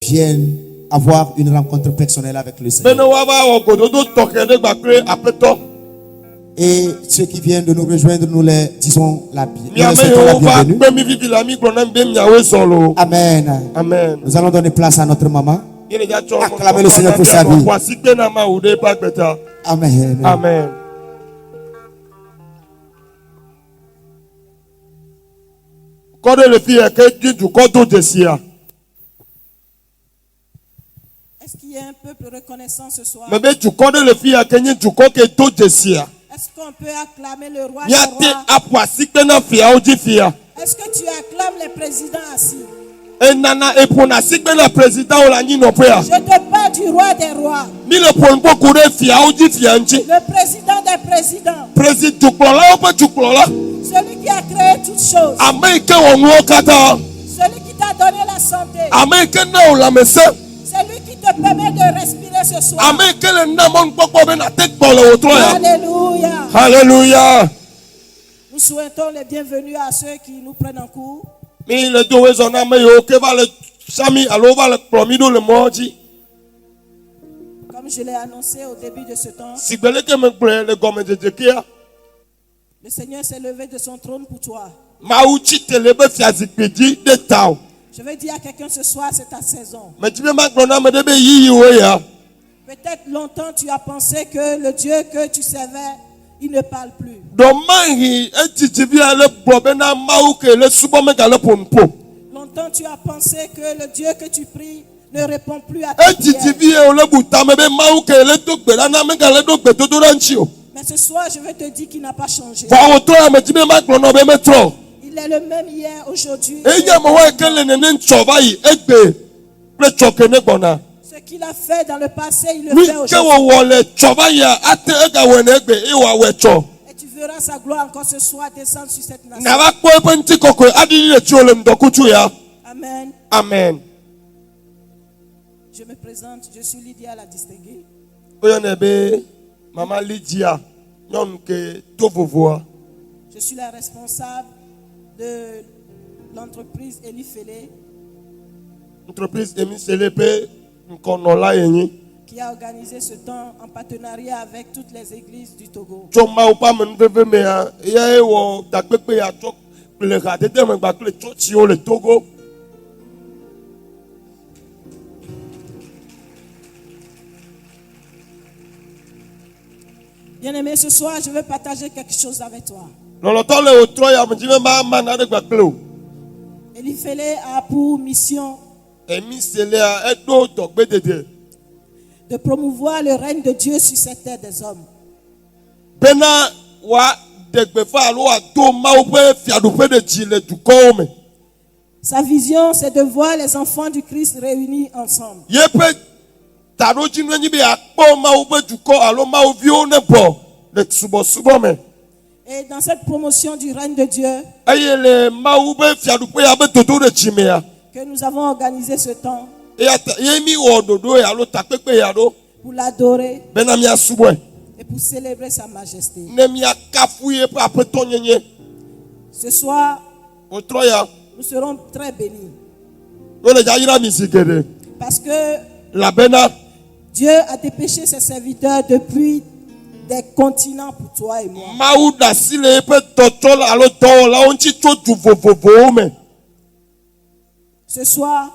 viennent avoir une rencontre personnelle avec le Seigneur. Et ceux qui viennent de nous rejoindre, nous les disons la bienvenue. Amen. Amen. Nous allons donner place à notre maman. Acclamez le Seigneur pour sa vie. Amen. Amen. Est-ce qu'il y a un peuple reconnaissant ce soir? Est-ce qu'on peut acclamer le roi? Est-ce que tu acclames les présidents assis? Je te parle du roi des rois. Le président des présidents. Celui qui a créé toutes choses. Celui qui t'a donné la santé. Celui qui te permet de respirer ce soir. Alléluia. Alléluia. Nous souhaitons les bienvenus à ceux qui nous prennent en cours. Comme je l'ai annoncé au début de ce temps, le Seigneur s'est levé de son trône pour toi. Je vais dire à quelqu'un ce soir, c'est ta saison. Peut-être longtemps tu as pensé que le Dieu que tu servais, il ne parle plus. Longtemps tu as pensé que le Dieu que tu pries ne répond plus à tes prières. Mais ce soir, je vais te dire qu'il n'a pas changé. Il est le même hier, aujourd'hui. Ce qu'il a fait dans le passé, il le fait aujourd'hui. Et tu verras sa gloire encore ce soir descendre sur cette nation. Amen. Amen. Je me présente, je suis Lydia la distinguée. Maman Lydia, je suis la responsable de l'entreprise Elifele. Entreprise qui a organisé ce temps en partenariat avec toutes les églises du Togo. Bien-aimé, ce soir, je vais partager quelque chose avec toi. Elifele a pour mission de promouvoir le règne de Dieu sur cette terre des hommes. Sa vision, c'est de voir les enfants du Christ réunis ensemble. Et dans cette promotion du règne de Dieu, que nous avons organisé ce temps pour l'adorer et pour célébrer sa majesté. Ce soir, nous serons très bénis. Parce que Dieu a dépêché ses serviteurs depuis des continents pour toi et moi. Ce soir,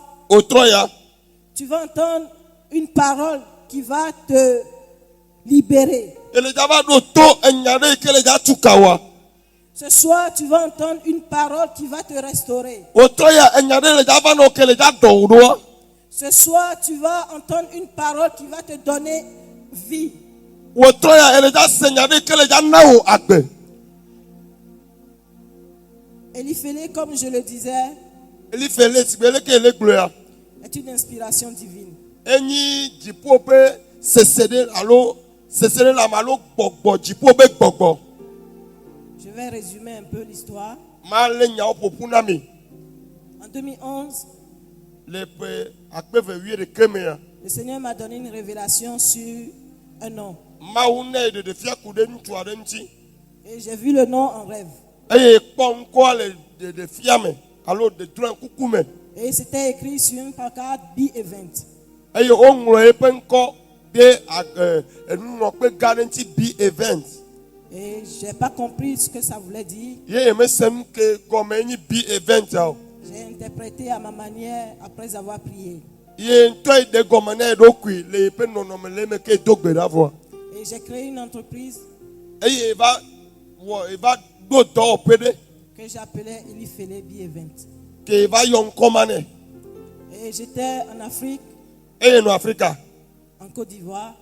tu vas entendre une parole qui va te libérer. Ce soir, tu vas entendre une parole qui va te restaurer. Ce soir, tu vas entendre une parole qui va te donner vie. Elifele, comme je le disais, est une inspiration divine. Je vais résumer un peu l'histoire. En 2011, le Seigneur m'a donné une révélation sur un nom. Et j'ai vu le nom en rêve. Et c'était écrit sur une pancarte Be Event. eye woŋlɔ eƒe ŋkɔ ɖe enunɔkpe gã ɖe ŋuti be event. Et je n'ai pas compris ce que ça voulait dire. Ye mese nu ke gɔme enyi be event o. J'ai interprété à ma manière après avoir prié. Ye ŋutɔ yi ɖe gɔme na eɖokui le eƒe nɔnɔme le eme ke do gbe ɖa vɔ. Et j'ai créé une entreprise Eye eva ɖo dɔwɔƒe ɖe que j'appelais Elifele Be Event. ke eva yɔ ŋkɔ ma nɛ. Et j'étais en Afrique, Eye nɔ Afrika en Côte d'Ivoire.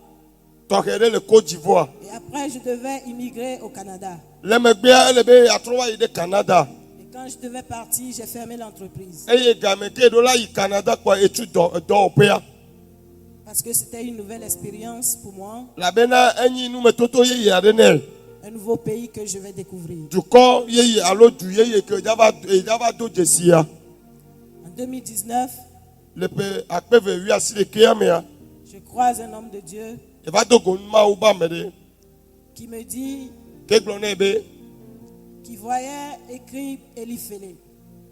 tɔxɛ ɖe le Côte d'Ivoire. Et après, je devais immigrer au Canada. Le megbea ele be atrɔ va yi ɖe Canada. Et quand je devais partir, j'ai fermé l'entreprise. Eye game ke ɖo la yi Canada kpɔ etu dɔwɔƒea. Parce que c'était une nouvelle expérience pour moi. Labena enyi numetoto yeye aɖe nɛ. Un nouveau pays que je vais découvrir. Dukɔ yeye alo du yeye ke edzava do dzesia. En 2019, Le ƒe akpe eve wuiasi ɖekea mea, je croise un homme de Dieu eva do go numawo be ame ɖe. qui me dit Ke gblɔ nɛ be qu'il voyait écrit Elifele.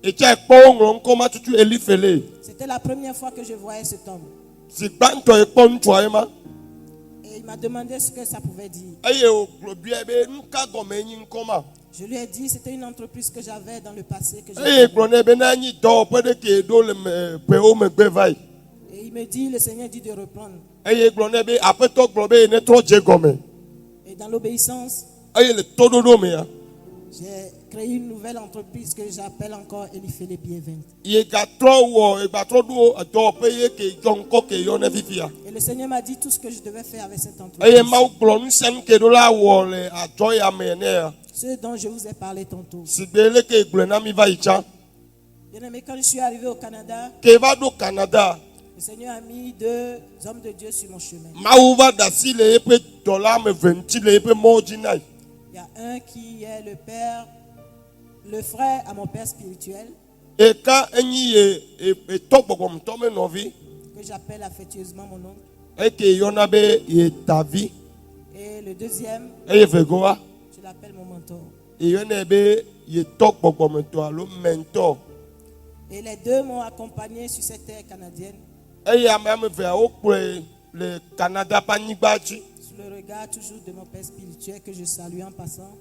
etsɛ kpɔ woŋlɔ ŋkɔ ma tutu Elifele. C'était la première fois que je voyais cet homme. Si gbãtɔ ekpɔ ŋutsua ye ma. Et il m'a demandé ce que ça pouvait dire. Eye wògblɔ bia be nu ka gɔme enyi ŋkɔ ma. Je lui ai dit c'était une entreprise que j'avais dans le passé. Que Eye j'ai gblɔ nɛ be na enyi dɔwɔƒe ɖe ke ɖo le ƒewo megbe va yi. Et il me dit, le Seigneur dit de reprendre. Eye gblɔ nɛ be aƒetɔ gblɔ be ne trɔ dze gɔme. Et dans l'obéissance, Eye le toɖoɖo mea, j'ai créé une nouvelle entreprise que j'appelle encore Elifele Be Event. ye gbatrɔ ɖo dɔwɔƒe ye ke yɔ ŋkɔ ke yɔ ne fifia. Et le Seigneur m'a dit tout ce que je devais faire avec cette Eye entreprise. Mawu gblɔ nu sia nu ke ɖo la wɔ le adzɔ ya me nea. Ce dont je vous ai parlé tantôt. Sigbe le ke gblɔ na mi va yi tsã. Bien aimé, quand je suis arrivé au Canada, Ke va ɖo Canada. le Seigneur a mis 2 hommes de Dieu sur mon chemin. Mawu va ɖe asi le eƒe dɔla ame eve ŋuti le eƒe mɔwo dzi na yi. Il y a un qui est le père, le frère à mon père spirituel, Eka enyi ye etɔ gbɔgbɔmtɔ me nɔvi. que j'appelle affectueusement mon oncle. Eke yɔna be ye tavi. Et le deuxième, Eye vegoa. je l'appelle mon mentor. Eyɔnɛ be ye tɔ gbɔgbɔmetɔ alo mentɔ. Et les deux m'ont accompagné sur cette terre canadienne, Eye ame eveawo kplɔe le Canada ƒe anyigba dzi. sous le regard toujours de mon père spirituel que je salue en passant,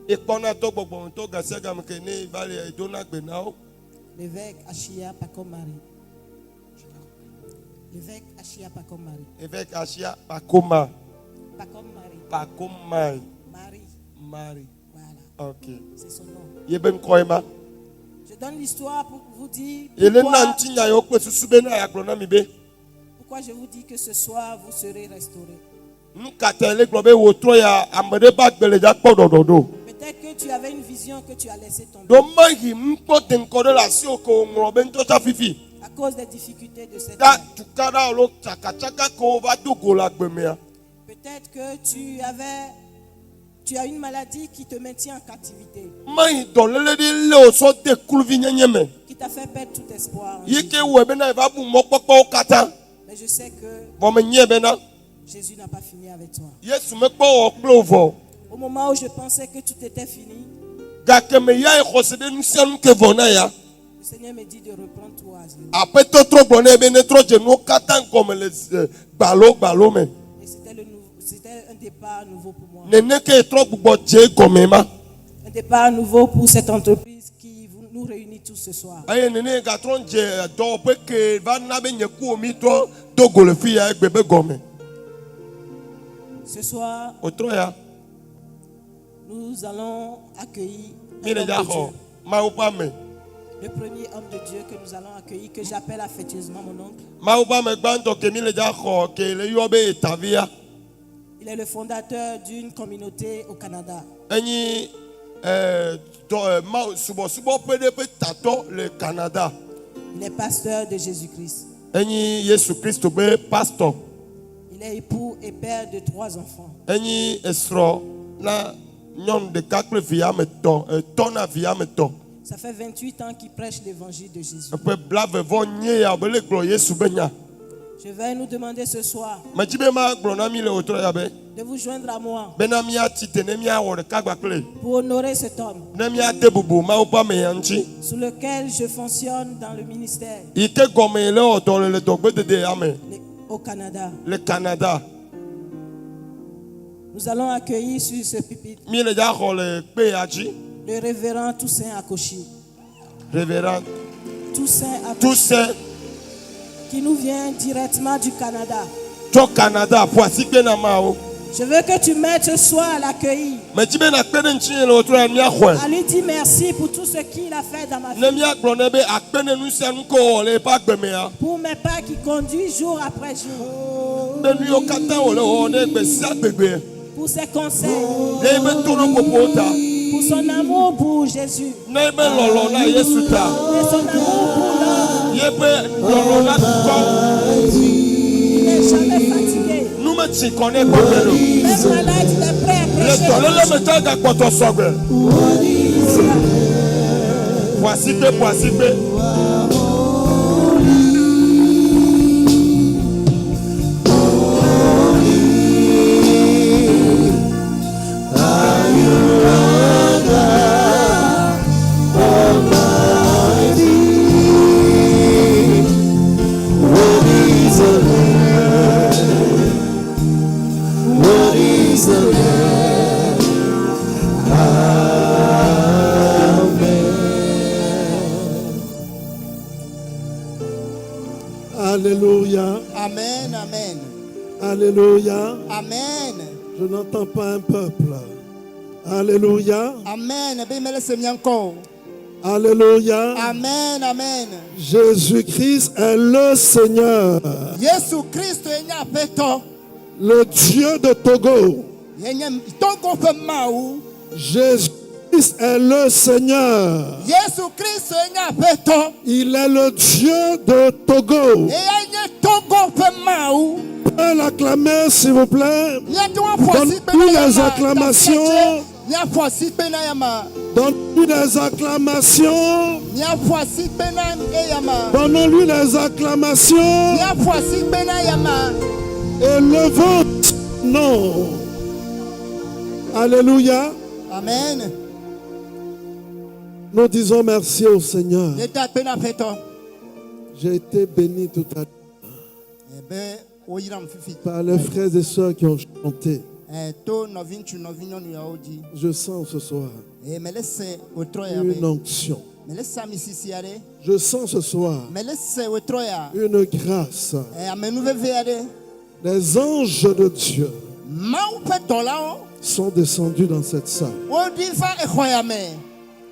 Ekpɔna tɔ gbɔgbɔmetɔ gasia game ke ne va le edona gbe na wo. l'évêque Achia Pakomari. L'évêque Achia Pakomari. Évêque Achia Pakoma. Pakomari. Pakomai. Marie. Mari. Voilà, Ok. c'est son nom. Yebe ŋkɔ ye ma. Je donne l'histoire pour vous dire Ele na pourquoi, ŋuti nya yewo kple susu be na yagblɔ na mi be. pourquoi je vous dis que ce soir vous serez restaurés. Nu katã ele gblɔ be wòtrɔ ya ame ɖe ba gbe le dza kpɔ ɖɔɖɔɖo. Peut-être que tu avais une vision que tu as laissé tomber Do mahi ŋkpɔ de ŋkɔ ɖe le asiwo ke wòŋlɔ be ŋutɔ tsa fifi. à cause des difficultés de cette Ta terre. tuka ɖa alo tsakatsaka ke wova do go le agbe mea. Peut-être que tu as une maladie qui te maintient en captivité, Mahi dɔléle ɖe lé wò sɔ de kluvi nyenye me. qui t'a fait perdre tout espoir. en Yi Jésus. ke wɔe bena eva bu mɔkpɔkpɔwo katã. Mais je sais que Vɔ menyie bena Jésus n'a pas fini avec toi. Yesu mekpɔ wɔ kple wò vɔ. Au moment où je pensais que tout était fini, Gake me ya ye xɔse ɖe nu sia nu ke vɔ na ya. le Seigneur me dit de reprendre tout à zéro. Aƒetɔ trɔ gblɔ nɛ be ne trɔ dze nuwo katã gɔme le gbalo me. Et c'était un départ nouveau pour moi. Nene ke trɔ gbugbɔ dze gɔme ma. Un départ nouveau pour cette entreprise qui nous réunit tous ce soir. Eye nene gatrɔ dze dɔwɔƒe ke va na be nye kuwo mi trɔ do go le fi ya egbe be gɔme. Ce soir, Wòtrɔ ya. nous allons accueillir Mi un le homme dza de xɔ Dieu. Mawu ƒe ame. Le premier homme de Dieu que nous allons accueillir, que j'appelle affectueusement mon oncle. Mawu ƒe ame gbãtɔ ke mi le dza xɔ ke le yɔ be etavia. Il est le fondateur d'une communauté au Canada. Enyi subɔsubɔƒe ɖe ƒe tatɔ le Canada. Il est pasteur de Jésus-Christ. Enyi Yesu Kristo ƒe pastor. Il est époux et père de 3 enfants. Enyi esrɔ̃ na nyɔnu ɖeka kple vi ame tɔ̃, etɔ̃ na vi ame tɔ̃. Ça fait 28 ans qu'il prêche l'évangile de Jésus. Eƒe blavevɔ nye ya be le gblɔ Yesu be nya. Je vais nous demander ce soir Medzi be ma gblɔ na mi le wòtrɔ ya be de vous joindre à moi bena míati te ne míawɔ ɖeka gbakple pour honorer cet homme ne míade bubu Mawu ƒe ame ya ŋuti sous lequel je fonctionne dans le ministère yi ke gɔme le wɔdɔ le dɔgbedede ya me au Canada. le Canada. Nous allons accueillir sur ce pupitre Mi le dza xɔ le kpe ya dzi. le révérend Toussaint Akoshi. Révérend Toussaint Akoshi, Toussaint qui nous vient directement du Canada. tso Canada ƒo asikpe na mawo. Je veux que tu m'aides ce soir à l'accueillir. Medzi be nakpe ɖe ŋuti le wòtrɔ ya míaxɔe. À lui dire merci pour tout ce qu'il a fait dans ma Ne vie. míagblɔ nɛ be akpe ne nu sia nu ke wòwɔ le eƒe agbemea. Pour mes pas qui conduisent jour après jour. Ne nu yiwo katã wòle wɔwɔ ɖe gbe sia gbegbe. Pour ses conseils. Ne yibe toɖoƒoƒowo ta. Pour son amour pour Jésus. Ne yibe lɔlɔ na Yesu ta. Et son amour pour l'homme. Yibe lɔlɔ na dukɔ. Il n'est jamais fatigué. Nu me tsi kɔ ne gbɔgbe ɖo. Même malade, il est prêt à Le prêcher. dɔléle me tɔ gakpɔtɔ sɔgbe. Ƒo asikpe ƒo asikpe. Alléluia, Amen, amen. alléluia. Amen. Je n'entends pas un peuple. Alléluia, Amen. Bimele semyanko. alléluia. Amen, amen. Jésus-Christ est le Seigneur, Yesu Christ enya peto. le Dieu de Togo. Yenye Togo pe mau. Jésus-Christ est le Seigneur. Yesu Christ enya peto. Il est le Dieu de Togo. E yenye Togo pe mau. Peut l'acclamer, s'il vous plaît. Donne-lui les acclamations. Nya posi pe na yama. Donne-lui les acclamations. Nya posi pe na yama. Donnons-lui les acclamations. Nya posi pe na yama. Élevons son nom. Alléluia. Amen. Nous disons merci au Seigneur. Yeta pe na peto. J'ai été béni tout à l'heure Ebe oyiram fifi. par les frères et sœurs qui ont chanté. To novinchu novinyonu ya oji. Je sens ce soir Melese otroya une be. onction. Melesa misisi yare. Je sens ce soir Melese otroya. une grâce. Amenu veve yare. Les anges de Dieu Mau pe dolao. sont descendus dans cette salle. Odi va ehoyame.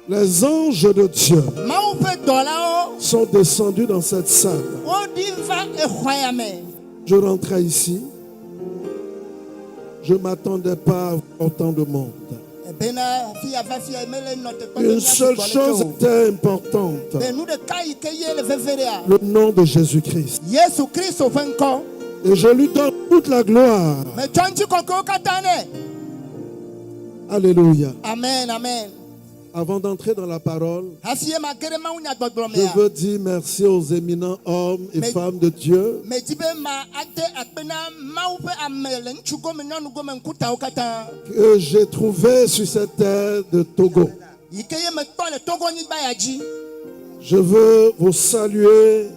Les anges de Dieu Mau pe dolao. sont descendus dans cette salle. Odi va ehoyame. Je rentrais ici. Je ne m'attendais pas à voir autant de monde. Bena fi ava fi emele note pa. Une seule chose était importante. Benu de kai ke ye le veverea. Le nom de Jésus-Christ. Yesu Christ ofenko. Et je lui donne toute la gloire. Me chanchi koko katane. Alléluia. Amen, amen. Avant d'entrer dans la parole, Hafie makere ma unya je gbogbomea. veux dire merci aux éminents hommes et femmes de Dieu Me jibe ma ate akpena mau pe amele nchugo me nyonu go me nkuta okata. que j'ai trouvés sur cette terre de Togo. Yikeye me to le Togo ni ba yaji. Je veux vous saluer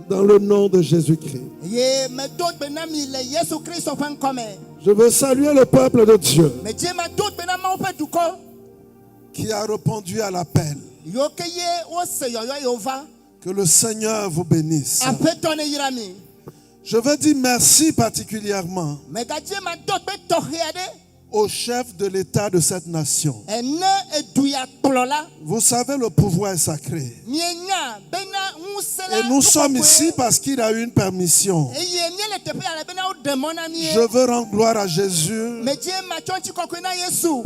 dans le nom de Jésus-Christ. Ye me do bena mi le Yesu Christ ofenko me. Je veux saluer le peuple de Dieu Me je ma do bena mau pe duko. qui a répondu à l'appel. Yokeye o se yoyo yova. Que le Seigneur vous bénisse. Apeto ne yirami. Je veux dire merci particulièrement Me gaje ma do pe tohiade. au chef de l'État de cette nation. Ene eduya kplola. Vous savez, le pouvoir est sacré. Mienya bena musela. Et nous sommes ici parce qu'il a eu une permission. Eye miele tepe ala bena o demona mi. Je veux rendre gloire à Jésus Me je ma chonchi koko na Yesu.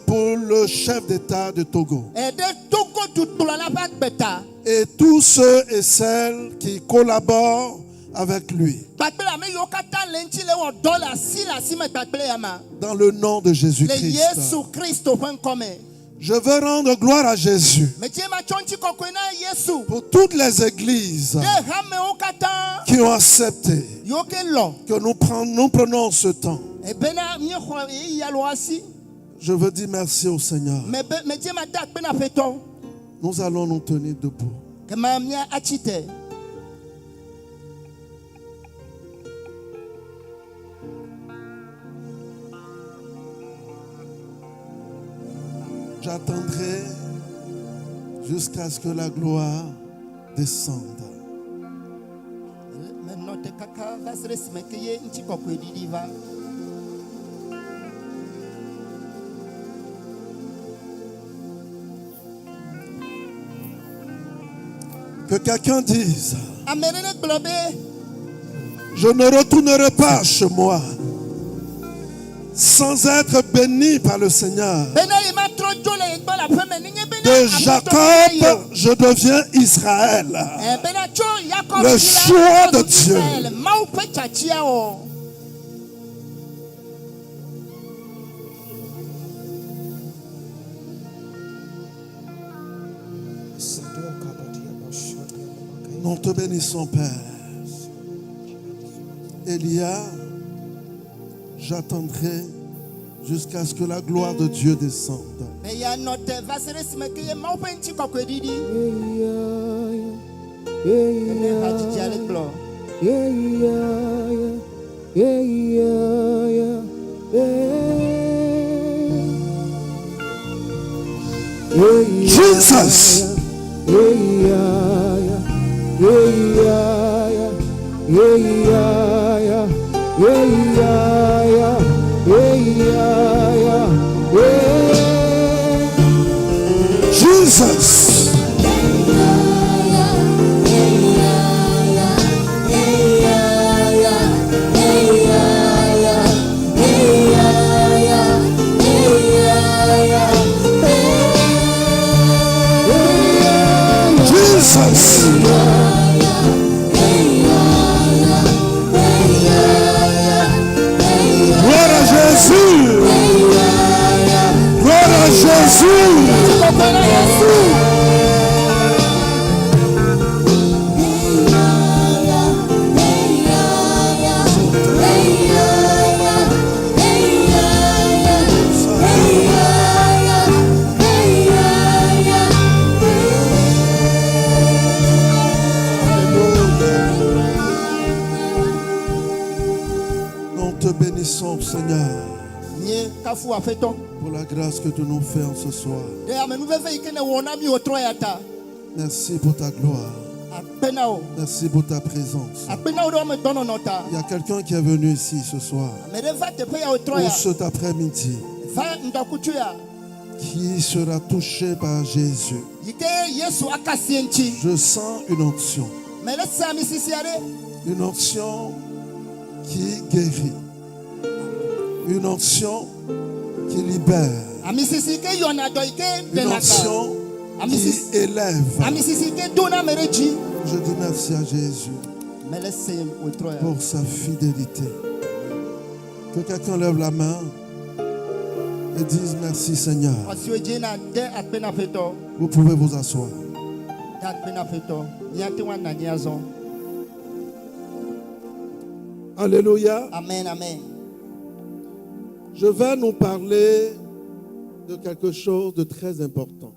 pour le chef d'État de Togo. Ede Togo du kplola ba beta. Et tous ceux et celles qui collaborent avec lui. Bakpela me yo kata lenchi le wo dollar si la si me bakpela yama. Dans le nom de Le Jésus-Christ. Yesu Christ ofenkome. Je veux rendre gloire à Jésus Metie ma tchonchi kokwena Yesu. pour toutes les églises De hame okata. qui ont accepté Yoke lo. que nous prenons ce temps. Ebena mi khwa yalo asi. Je veux dire merci au Seigneur. Metie ma dak bena feto. Nous allons nous tenir debout. Kema mia achite. J'attendrai jusqu'à ce que la gloire descende. Maintenant te kaka vasres mekeye nchi kokwedi diva. Que quelqu'un dise, Amerene globe. je ne retournerai pas chez moi sans être béni par le Seigneur. De Jacob, je deviens Israël. Le choix de Dieu. Nous te bénissons, Père. Elia, j'attendrai jusqu'à ce que la gloire de Dieu descende. Jesus. Jesus. Jesus. Gloire à Jésus. Gloire à Jésus. Nous te bénissons, Seigneur, pour la grâce que tu nous fais en ce soir. Merci pour ta gloire. Merci pour ta présence. Il y a quelqu'un qui est venu ici ce soir, ou cet après-midi, qui sera touché par Jésus. Je sens une onction. Une onction qui guérit. Une onction qui libère. Une onction qui élève. Je dis merci à Jésus pour sa fidélité. Que quelqu'un lève la main et dise merci Seigneur. Vous pouvez vous asseoir. Alléluia. Amen, amen. Je vais nous parler de quelque chose de très important.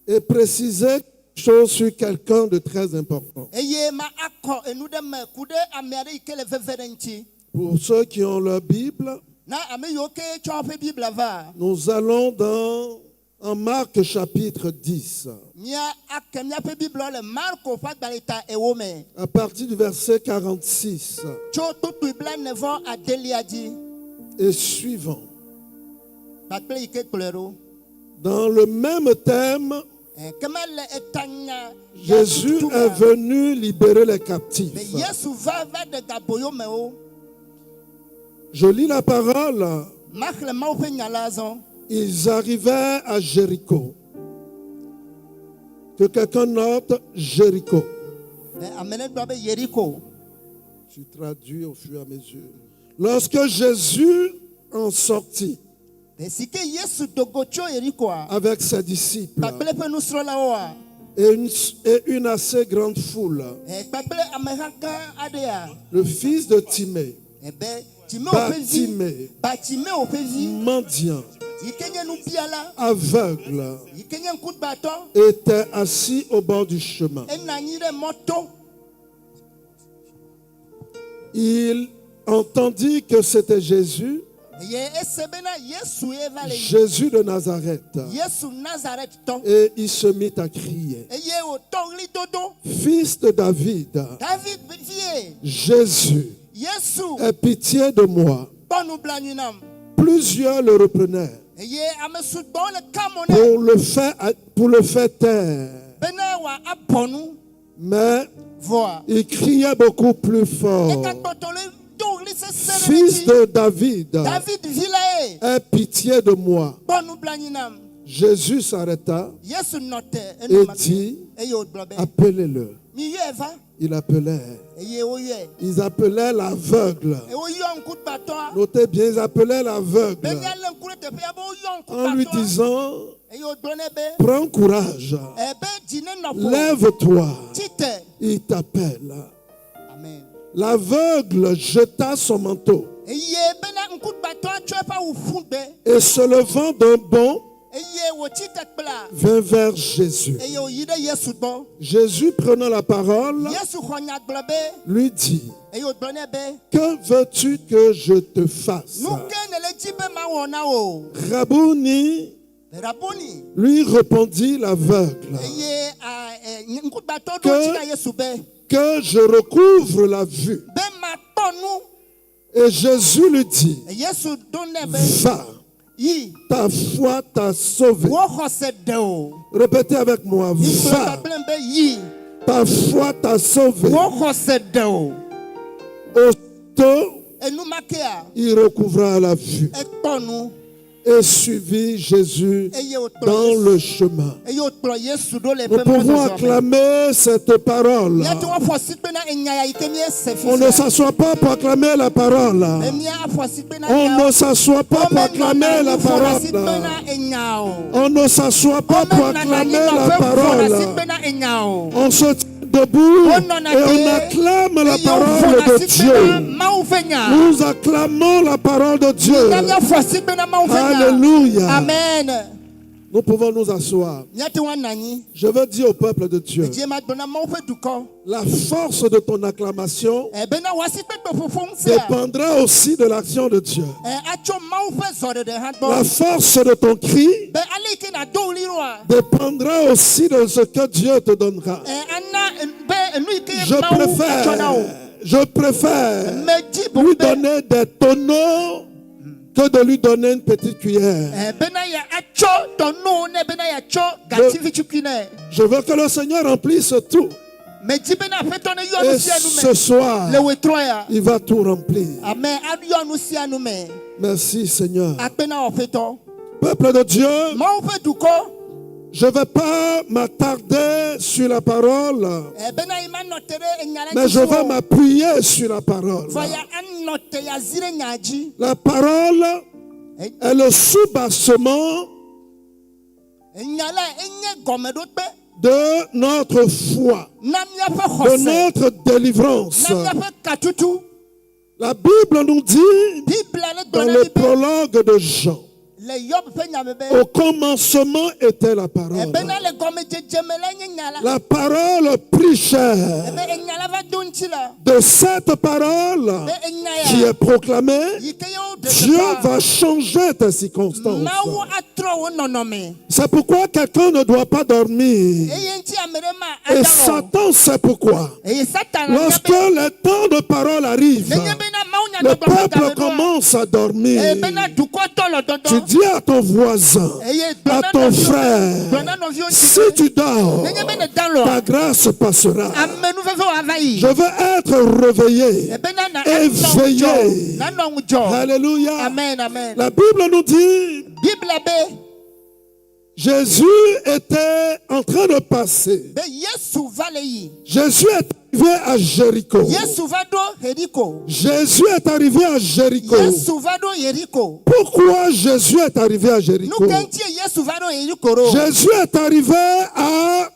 Et préciser quelque chose sur quelqu'un de très important. Pour ceux qui ont leur Bible, nous allons en Marc chapitre 10. À partir du verset 46 et suivant. Dans le même thème, Jésus est venu libérer les captifs. Je lis la parole. Ils arrivaient à Jéricho. Que quelqu'un note Jéricho. Je traduis au fur et à mesure. Lorsque Jésus en sortit avec ses disciples et une assez grande foule. Le fils de Timée, Bartimée, mendiant, aveugle, était assis au bord du chemin. Il entendit que c'était Jésus, Jésus de Nazareth, et il se mit à crier: Fils de David, Jésus, aie pitié de moi. Plusieurs le reprenaient pour le faire taire. Mais il criait beaucoup plus fort: Fils de David, aie pitié de moi. Jésus s'arrêta et dit: Appelez-le. Il appelait. Ils appelaient l'aveugle. Notez bien, ils appelaient l'aveugle en lui disant: Prends courage, lève-toi, il t'appelle. L'aveugle jeta son manteau et se levant d'un bond, vint vers Jésus. Jésus, prenant la parole, lui dit: Que veux-tu que je te fasse? Rabouni, lui répondit l'aveugle, que je recouvre la vue. Et Jésus lui dit: Va, ta foi t'a sauvé. Répétez avec moi: Va, ta foi t'a sauvé. Aussitôt, il recouvra la vue et suivit Jésus dans le chemin. Nous pouvons acclamer cette parole. On ne s'assoit pas pour acclamer la parole. On ne s'assoit pas pour acclamer la parole. On ne s'assoit pas pour acclamer la parole. On se tient debout et on acclame la parole de Dieu. Nous acclamons la parole de Dieu. Alléluia. Amen. Nous pouvons nous asseoir. Je veux dire au peuple de Dieu, la force de ton acclamation dépendra aussi de l'action de Dieu. La force de ton cri dépendra aussi de ce que Dieu te donnera. Je préfère lui donner des tonneaux que de lui donner une petite cuillère. Je veux que le Seigneur remplisse tout. Et ce soir, il va tout remplir. Merci Seigneur. Peuple de Dieu, je ne vais pas m'attarder sur la parole, mais je vais m'appuyer sur la parole. La parole est le soubassement de notre foi, de notre délivrance. La Bible nous dit dans le prologue de Jean: au commencement était la parole. La parole prit chair. De cette parole qui est proclamée, Dieu va changer tes circonstances. C'est pourquoi quelqu'un ne doit pas dormir. Et Satan sait pourquoi. Lorsque le temps de parole arrive, le peuple commence à dormir. Tu dis à ton voisin, à ton frère: si tu dors, ta grâce passera. Je veux être réveillé, éveillé. Alléluia. La Bible nous dit: Jésus était en train de passer. Jésus était arrivé à Jéricho. Yesu va do Jericho. Jésus est arrivé à Jéricho. Yesu va do Jericho. Pourquoi Jésus est arrivé à Jéricho? Nous kantie Yesu va do Jericho. Jésus est arrivé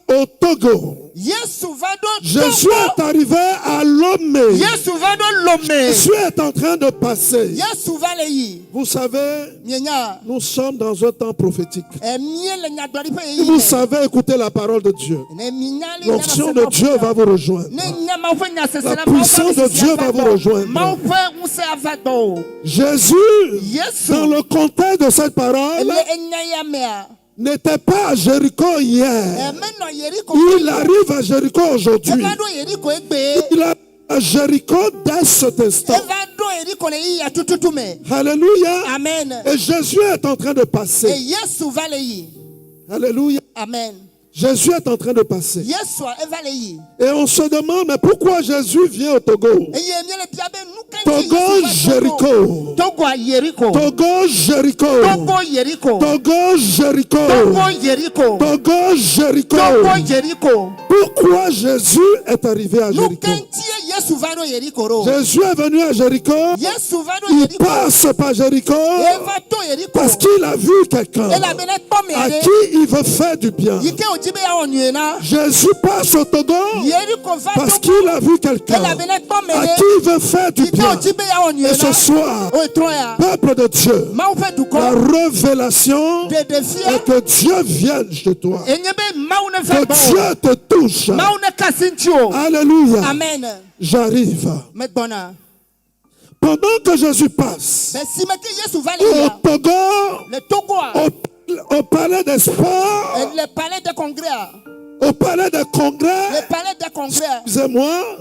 au Togo. Yesu va do Jésus est arrivé à Lomé. Yesu va do Lomé. Jésus est en train de passer. Yesu va le yi. Vous savez, Mienya. nous sommes dans un temps prophétique. Miele nyadori pe Si vous savez écouter la parole de Dieu, l'onction de Dieu va vous rejoindre. La puissance de Dieu va vous rejoindre. Jésus, dans le contexte de cette parole, n'était pas à Jéricho hier. Il arrive à Jéricho aujourd'hui. Il arrive à Jéricho dès cet instant. Alléluia. Amen. Et Jésus est en train de passer. Alléluia. Amen. Jésus est en train de passer. Et on se demande, mais pourquoi Jésus vient au Togo? Togo, Jéricho. Togo, Jéricho. Togo, Jéricho. Togo, Jéricho. Pourquoi Jésus est arrivé à Jéricho? Jésus est venu à Jéricho. Il passe par Jéricho parce qu'il a vu quelqu'un à qui il veut faire du bien. Jésus passe au Togo parce qu'il a vu quelqu'un à qui il veut faire du bien. Et ce soir, peuple de Dieu, la révélation est que Dieu vienne chez toi. Que Dieu te touche. Alléluia. Amen. J'arrive. Pendant que Jésus passe au Togo, au palais des sports, le palais de congrès. Au palais des congrès. Le palais des congrès. Excusez-moi.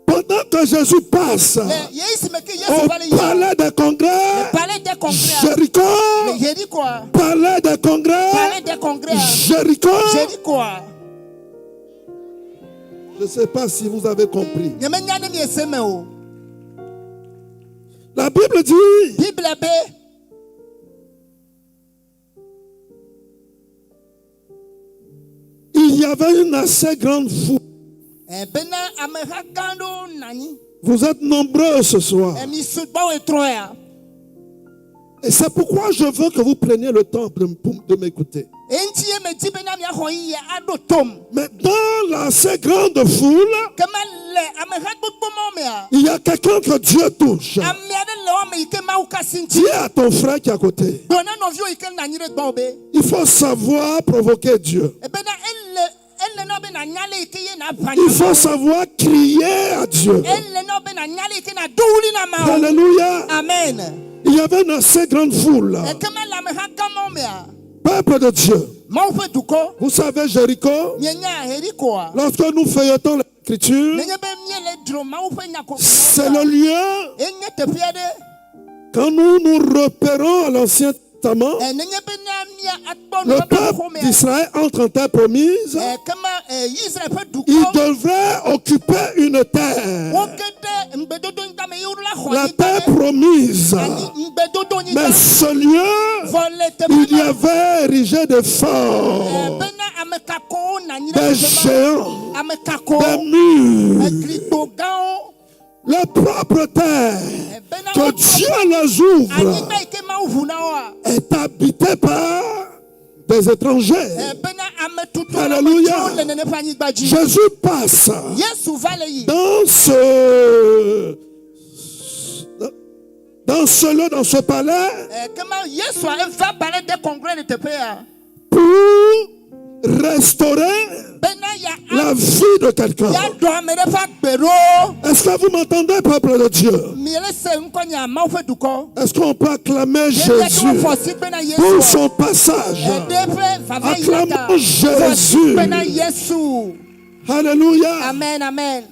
Pendant que Jésus passe au palais des congrès, Jéricho, palais des congrès, Jéricho. Je ne sais pas si vous avez compris. La Bible dit, il y avait une assez grande foule. Vous êtes nombreux ce soir. Et c'est pourquoi je veux que vous preniez le temps de m'écouter. Mais dans la assez grande foule, il y a quelqu'un que Dieu touche. Dis à ton frère qui est à côté. Il faut savoir provoquer Dieu. Il faut savoir crier à Dieu. Alléluia. Amen. Il y avait une assez grande foule. Peuple de Dieu. Vous savez Jéricho, lorsque nous feuilletons l'écriture, c'est le lieu quand nous nous repérons à l'Ancien Testament. Le peuple d'Israël entre en terre promise. Il devrait occuper une terre. La terre promise. Mais ce lieu, il y avait érigé des forts, des géants, des murs. La propre terre que Dieu les ouvre est habitée par des étrangers. Alléluia. Jésus passe dans ce lieu, dans ce palais, pour restaurer la vie de quelqu'un. Est-ce que vous m'entendez, peuple de Dieu? Est-ce qu'on peut acclamer Jésus pour son passage? Acclamons Jésus. Alléluia. Amen, amen.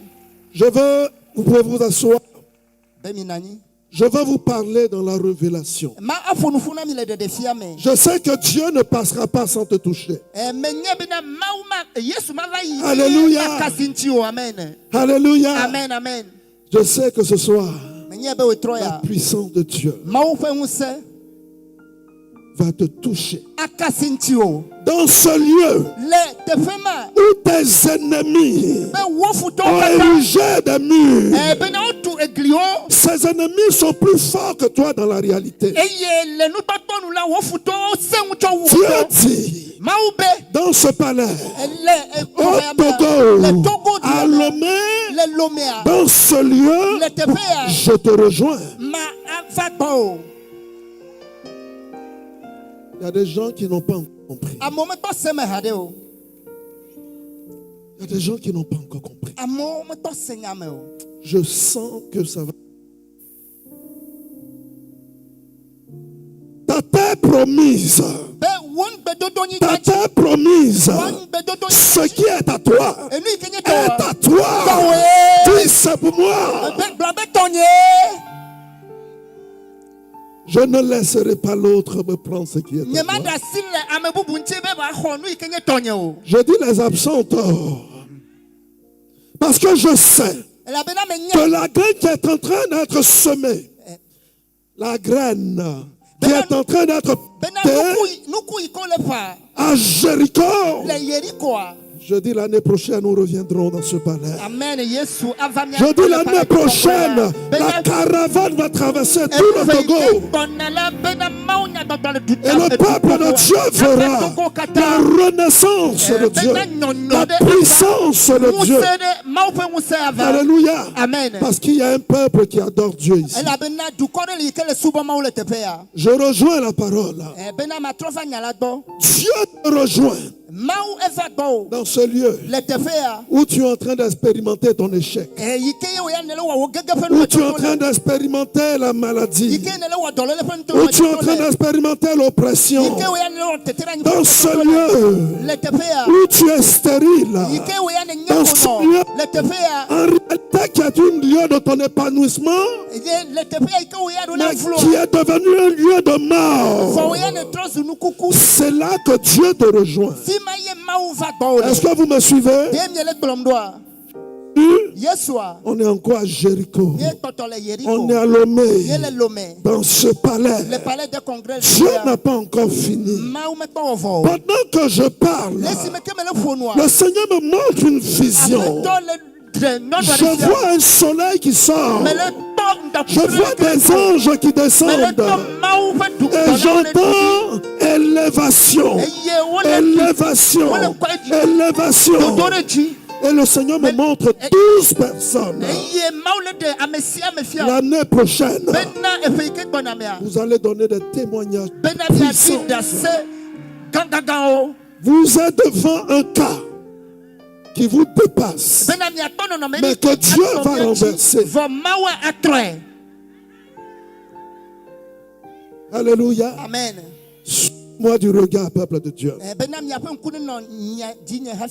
Vous pouvez vous asseoir. Je vais vous parler dans la révélation. Je sais que Dieu ne passera pas sans te toucher. Alléluia. Alléluia. Amen, amen. Je sais que ce soir, la puissance de Dieu va te toucher. Dans ce lieu où tes tes ennemis ont érigé des murs. Ces ennemis sont plus forts que toi dans la réalité. Dieu dit dans ce palais, au Togo, à Lomé, dans ce lieu, je te rejoins. Il y a des gens qui n'ont pas encore compris. Il y a des gens qui n'ont pas encore compris. Je sens que ça va. Ta terre promise. Ta terre promise. Ce qui est à toi est à toi. Dis c'est pour moi. Je ne laisserai pas l'autre me prendre ce qui est à moi. Je dis les absents tort. Parce que je sais que la graine qui est en train d'être semée, la graine qui est en train d'être à Jéricho, je dis l'année prochaine, nous reviendrons dans ce palais. Je dis l'année prochaine, la caravane va traverser tout le Togo. Et le peuple de Dieu verra la renaissance de Dieu, la puissance de Dieu. Alléluia. Parce qu'il y a un peuple qui adore Dieu ici. Je rejoins la parole. Dieu te rejoint dans ce lieu où tu es en train d'expérimenter ton échec, où tu es en train d'expérimenter la maladie, où tu es en train d'expérimenter l'oppression, dans ce lieu où tu es stérile, dans ce lieu en réalité qui est un lieu de ton épanouissement, mais qui est devenu un lieu de mort. C'est là que Dieu te rejoint. Est-ce que vous me suivez? On est encore à Jéricho. On est à Lomé. Dans ce palais. Dieu n'a pas encore fini. Pendant que je parle, le Seigneur me montre une vision. Je vois un soleil qui sort. Je vois des anges qui descendent. Et j'entends élévation. Élévation. Élévation. Et le Seigneur me montre 12 personnes. L'année prochaine, vous allez donner des témoignages puissants. Vous êtes devant un cas qui vous dépasse, mais que Dieu va renverser. Alléluia. Amen. Moi du regard, peuple de Dieu.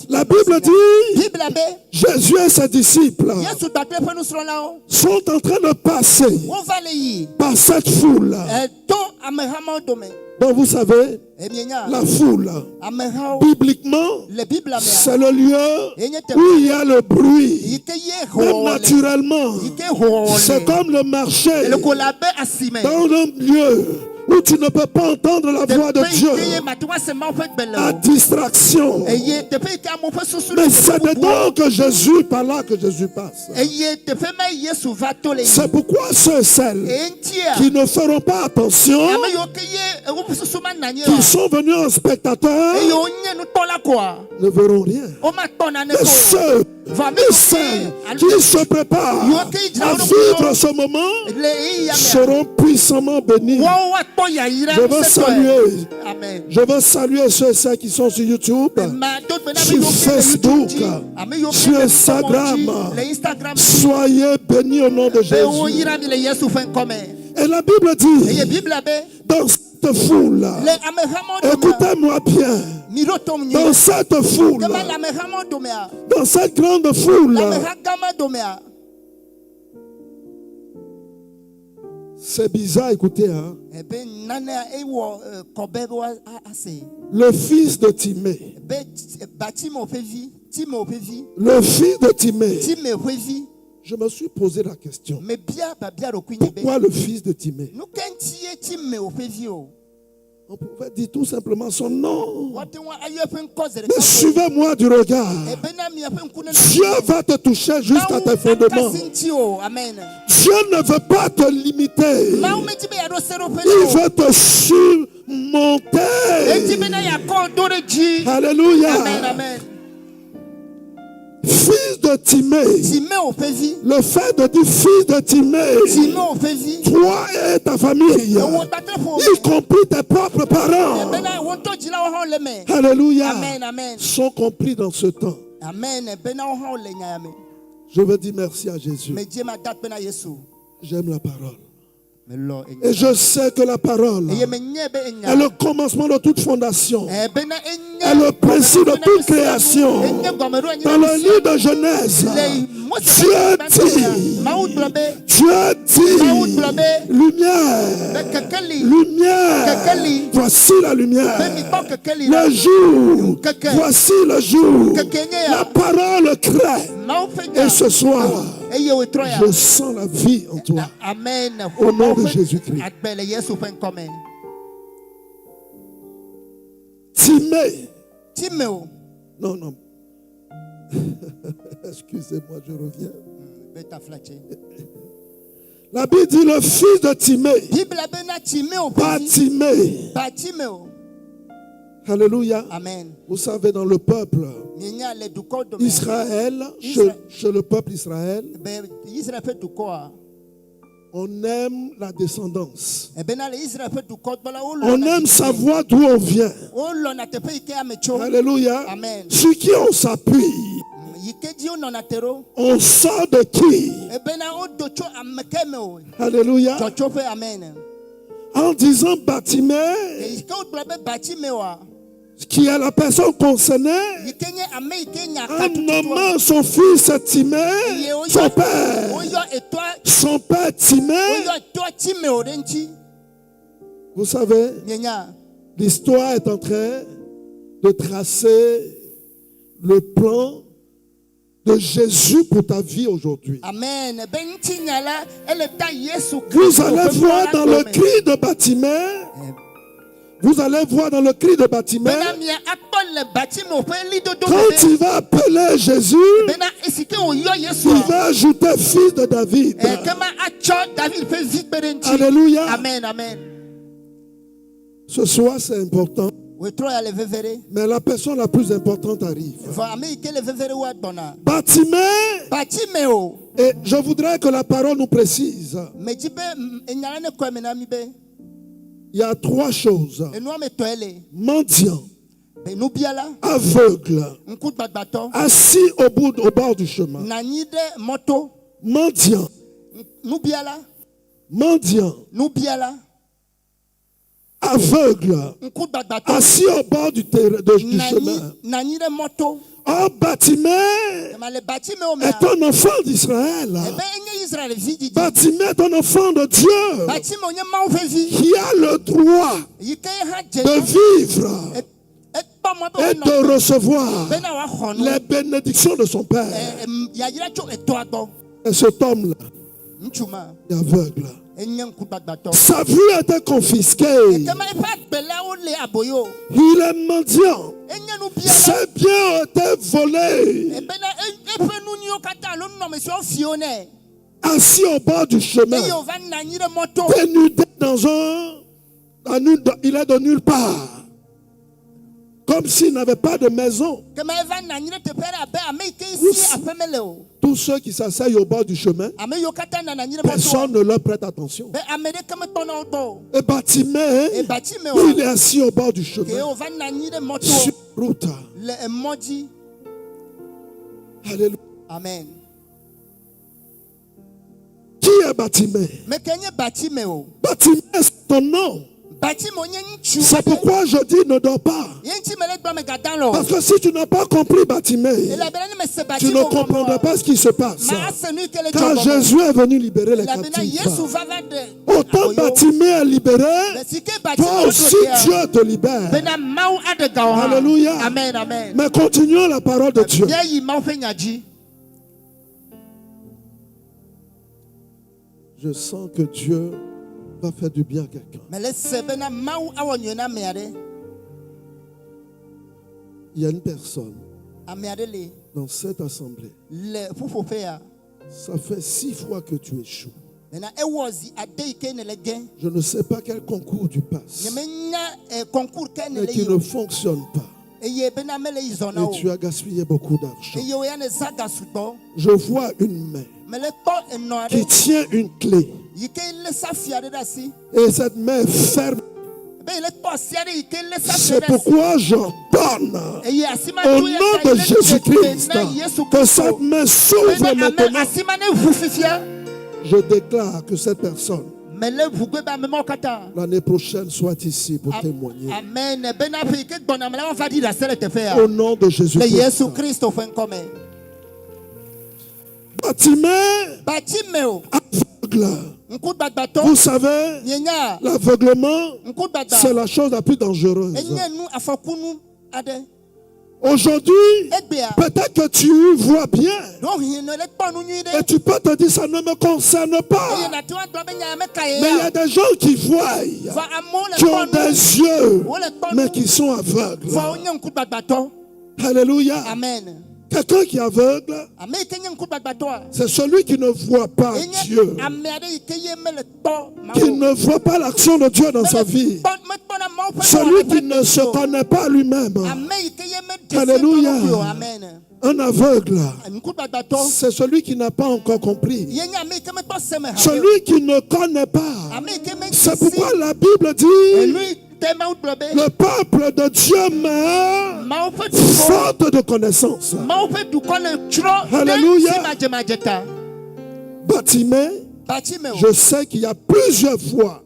La Bible dit, Jésus et ses disciples sont en train de passer par cette foule. Donc vous savez, la foule, bibliquement, c'est le lieu où il y a le bruit. Même naturellement, c'est comme le marché dans un lieu où tu ne peux pas entendre la voix de Dieu à distraction. Mais c'est dedans que Jésus, par là que Jésus passe. C'est pourquoi ceux et celles qui ne feront pas attention, qui sont venus en spectateur, ne verront rien. Mais ceux et celles qui se préparent à vivre ce moment seront puissamment bénis. Je veux saluer ceux et celles qui sont sur YouTube, sur Facebook, sur Instagram. Soyez bénis au nom de Jésus. Et la Bible dit, dans cette foule, écoutez-moi bien, dans cette foule, dans cette grande foule, c'est bizarre, écoutez, hein? Le fils de Timée. Le fils de Timée. Je me suis posé la question. Pourquoi le fils de Timée? On pouvait dire tout simplement son nom. Mais suivez-moi du regard. Dieu va te toucher juste à tes fondements. Dieu ne veut pas te limiter. Il veut te surmonter. Alléluia. Amen, amen. Fils de Timée. Le fait de dire fils de Timée, toi et ta famille, y compris tes propres parents, alléluia, sont compris dans ce temps. Je veux dire merci à Jésus. J'aime la parole. Et je sais que la parole est le commencement de toute fondation, est le principe de toute création. Dans le livre de Genèse, Dieu dit, lumière, voici la lumière. Le jour, voici le jour. La parole crée. Et ce soir, je sens la vie en toi. Amen. Au nom de Jésus-Christ. Timée. Non, non. Excusez-moi, je reviens. La Bible dit le fils de Timée. Pas Timée. Alléluia. Amen. Vous savez, dans le peuple Israël, chez le peuple Israël, on aime la descendance. On aime savoir d'où on vient. Alléluia. Amen. Sur qui on s'appuie. On sort de qui? Alléluia. Amen. En disant Batimée, qui est la personne concernée, en nommant son fils Timée, son père Timée. Vous savez, l'histoire est en train de tracer le plan de Jésus pour ta vie aujourd'hui. Amen. Vous allez voir dans le cri de Batimée. Vous allez voir dans le cri de Batimée, quand il va appeler Jésus, il va ajouter fils de David. Alléluia. Amen, amen. Ce soir, c'est important. Mais la personne la plus importante arrive. Batimée. Et je voudrais que la parole nous précise. Il y a trois choses. Mendiant, aveugle, assis au bord du chemin. Mendiant, aveugle, assis au bord du chemin. Oh, Batimée est un enfant d'Israël. Batimée est un enfant de Dieu qui a le droit de vivre et de recevoir les bénédictions de son Père. Et cet homme-là est aveugle. Sa vue a été confisquée. Il est mendiant. Ses biens ont été volés. Assis au bord du chemin. Dénudé il est de nulle part. Comme s'il n'avait pas de maison. Tous ceux qui s'asseyent au bord du chemin, personne ne leur prête attention. Et Batimée, il est assis au bord du chemin, sur la route. Alléluia. Amen. Qui est Batimée? Batimée, c'est ton nom. C'est pourquoi je dis ne dors pas. Parce que si tu n'as pas compris Batimée, tu ne comprendras pas ce qui se passe. Car Jésus est venu libérer les captifs. Autant Batimée est libéré, toi aussi Dieu te libère. Alléluia. Amen, amen. Mais continuons la parole de Dieu. Je sens que Dieu va faire du bien à quelqu'un. Il y a une personne dans cette assemblée. Ça fait 6 fois que tu échoues. Je ne sais pas quel concours tu passes, mais qui ne fonctionne pas. Et tu as gaspillé beaucoup d'argent. Je vois une main qui tient une clé. Et cette main ferme. C'est pourquoi j'ordonne au nom de Jésus-Christ que cette main s'ouvre maintenant. Je déclare que cette personne, l'année prochaine, soit ici pour témoigner. Au nom de Jésus-Christ. Bartimée, aveugle. Vous savez, l'aveuglement, c'est la chose la plus dangereuse. Aujourd'hui, peut-être que tu vois bien et tu peux te dire ça ne me concerne pas. Mais il y a des gens qui voient, qui ont des yeux, mais qui sont aveugles. Alléluia. Amen. Quelqu'un qui est aveugle, c'est celui qui ne voit pas Dieu, qui ne voit pas l'action de Dieu dans sa vie, celui qui ne se connaît pas lui-même. Alléluia. Un aveugle, c'est celui qui n'a pas encore compris, celui qui ne connaît pas. C'est pourquoi la Bible dit: le peuple de Dieu meurt faute de connaissance. Alléluia. Bartimée, je sais qu'il y a plusieurs fois,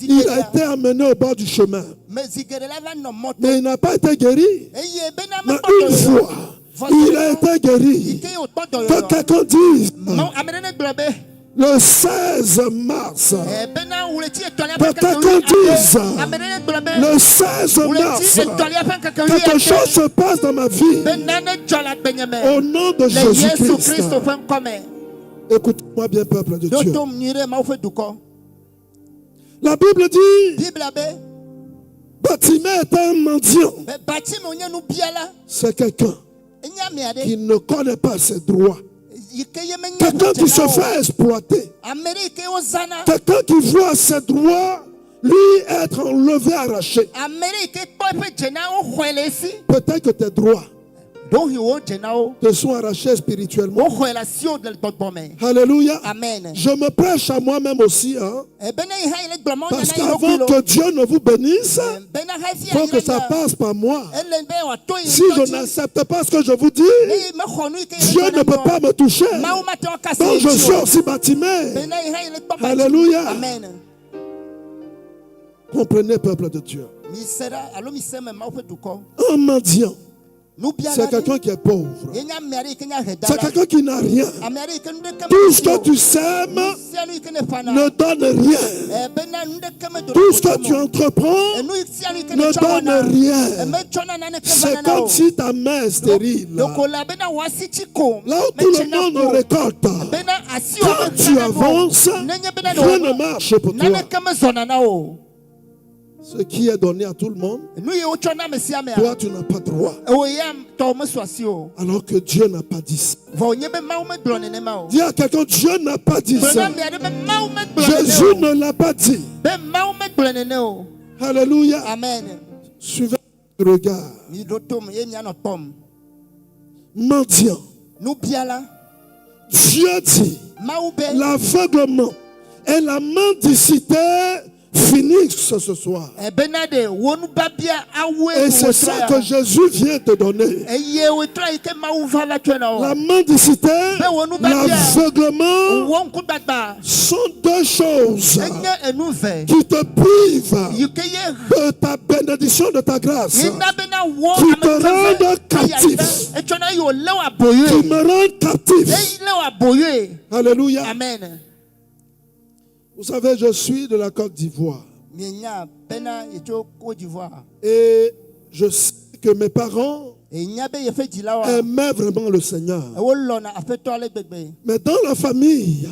il a été amené au bord du chemin, mais il n'a pas été guéri. Mais une fois, il a été guéri. Que quelqu'un dise: le 16 mars, que quelqu'un dise: le 16 mars, quelque chose se passe dans ma vie. Au nom de Jésus-Christ. Écoute-moi bien, peuple de Dieu. La Bible dit: Bartimée était un mendiant. C'est quelqu'un qui ne connaît pas ses droits. Quelqu'un qui se fait exploiter. Quelqu'un qui voit ses droits lui être enlevé, arraché. Peut-être que tes droits te sont arrachés spirituellement. Alléluia. Amen. Je me prêche à moi-même aussi. Parce qu'avant que Dieu ne vous bénisse, il faut que ça passe par moi. Si je n'accepte pas ce que je vous dis, Dieu ne peut pas me toucher. Donc je suis aussi Bartimée. Alléluia. Amen. Comprenez, peuple de Dieu. Un mendiant, c'est quelqu'un qui est pauvre. C'est quelqu'un qui n'a rien. Tout ce que tu sèmes ne donne rien. Tout ce que tu entreprends ne donne rien. C'est comme si ta main est stérile. Là où tout le monde récolte, quand tu avances, rien ne marche pour toi. Ce qui est donné à tout le monde, toi tu n'as pas droit. Alors que Dieu n'a pas dit ça. Dis à quelqu'un: Dieu n'a pas dit ça. Jésus ne l'a pas dit. Alléluia. Amen. Suivez le regard. Mendiant. Dieu dit: l'aveuglement et la mendicité finissent ce soir. Et c'est ça que Jésus vient te donner. La mendicité, l'aveuglement sont deux choses qui te privent de ta bénédiction, de ta grâce, qui te rendent captif. Qui me rendent captif. Alléluia. Amen. Vous savez, je suis de la Côte d'Ivoire. Et je sais que mes parents aimait vraiment le Seigneur. Mais dans la famille,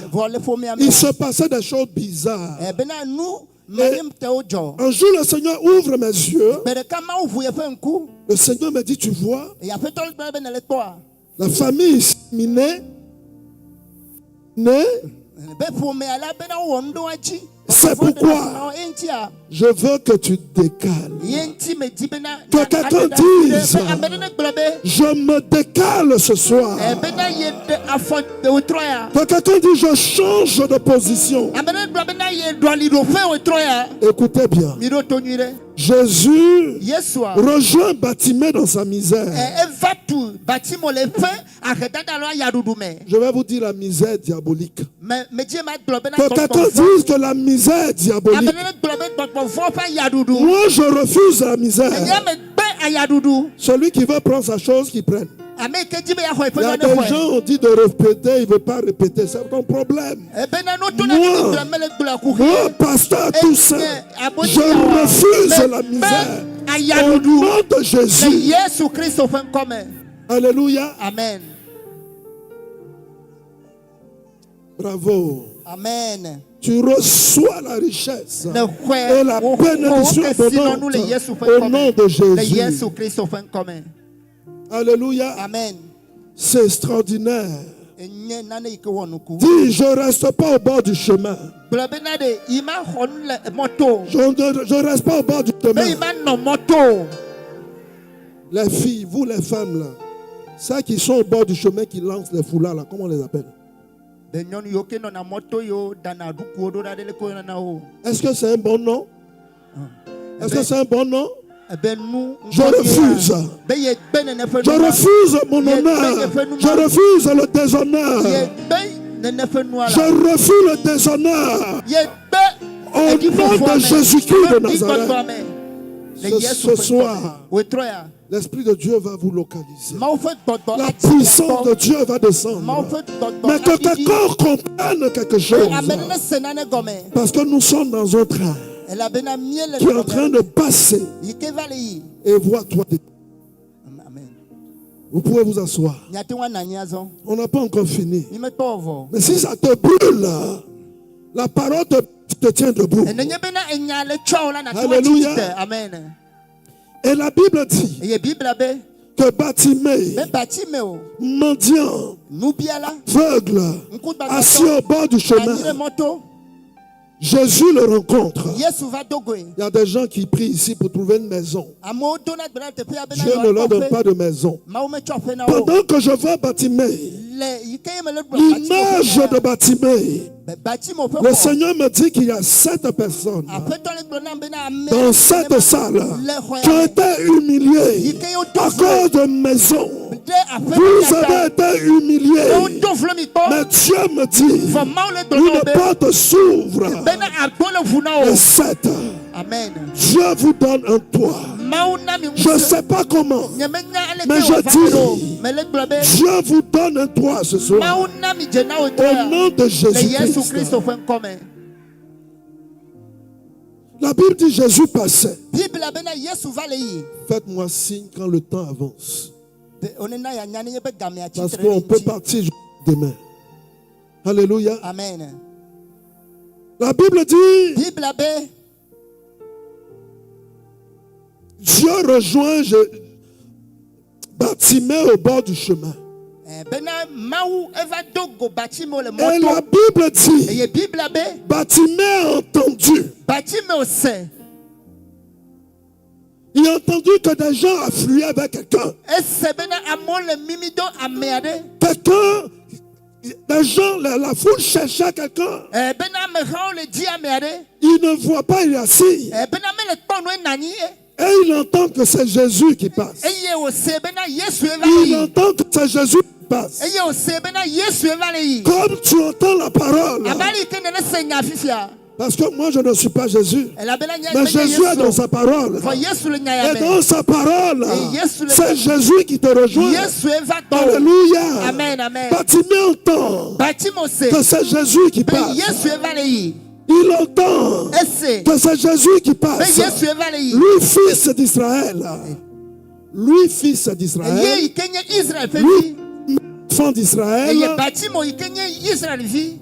il se passait des choses bizarres. Un jour, le Seigneur ouvre mes yeux. Le Seigneur me dit, tu vois, la famille ici, c'est pourquoi je veux que tu te décales. Que quelqu'un dise, je me décale ce soir. Que quelqu'un dise, je change de position. Écoutez bien. Jésus rejoint Bartimée dans sa misère. Je vais vous dire la misère diabolique. Que quelqu'un dise que la misère diabolique. Moi, je refuse la misère. Celui qui veut prendre sa chose, qu'il prenne. Il y a des gens qui ont dit de répéter, il ne veut pas répéter, c'est ton problème. Moi, pasteur Toussaint, je refuse la misère. Au nom de Jésus. Alléluia. Amen. Bravo. Amen. Tu reçois la richesse et la bénédiction abondante au nom de Jésus. Alléluia. Amen. C'est extraordinaire. Dis, je ne reste pas au bord du chemin. Je ne reste pas au bord du chemin. Les filles, vous les femmes là, celles qui sont au bord du chemin qui lancent les foulards là, comment on les appelle? Est-ce que c'est un bon nom? Est-ce que c'est un bon nom? Je refuse. Je refuse mon honneur. Je refuse le déshonneur. Je refuse le déshonneur. Au nom de Jésus-Christ de Nazareth. Ce soir, l'Esprit de Dieu va vous localiser. La puissance de Dieu va descendre. Mais que quelqu'un comprenne quelque chose. Parce que nous sommes dans un train qui est en train de passer. Et vois-toi. Vous pouvez vous asseoir. On n'a pas encore fini. Mais si ça te brûle, la parole te tient debout. Alléluia. Amen. Et la Bible dit que Bartimée, mendiant, aveugle, assis au bord du chemin, Jésus le rencontre. Il y a des gens qui prient ici pour trouver une maison. Dieu ne leur donne pas de maison. Pendant que je vois Bartimée, l'image de Bartimée, le Seigneur me dit qu'il y a 7 personnes dans cette salle qui ont été humiliées à cause de maison. Vous avez été humiliés. Mais Dieu me dit, une porte s'ouvre. Le 7. Amen. Dieu vous donne un toit. Je ne sais pas comment, mais je dis, Dieu vous donne un toit ce soir. Au nom de Jésus-Christ. La Bible dit Jésus passait. Faites-moi signe quand le temps avance. Parce qu'on peut partir demain. Alléluia. Amen. La Bible dit Dieu rejoint Bartimée au bord du chemin. Et la Bible dit Bartimée a entendu. Il a entendu que des gens affluaient avec quelqu'un. Quelqu'un, des gens, la foule cherchait quelqu'un. Il ne voit pas, il est assis. Et il entend que c'est Jésus qui passe. Il entend que c'est Jésus qui passe. Comme tu entends la parole. Parce que moi je ne suis pas Jésus. Mais Jésus est dans sa parole. Et dans sa parole, c'est Jésus qui te rejoint. Alléluia. Bartimée entend que c'est Jésus qui passe. Il entend que c'est Jésus qui passe. Lui, fils d'Israël. lui, fils d'Israël, Eye ikenye Israel lui, fevi. enfant d'Israël, Eye batimo ikenye Israel vi.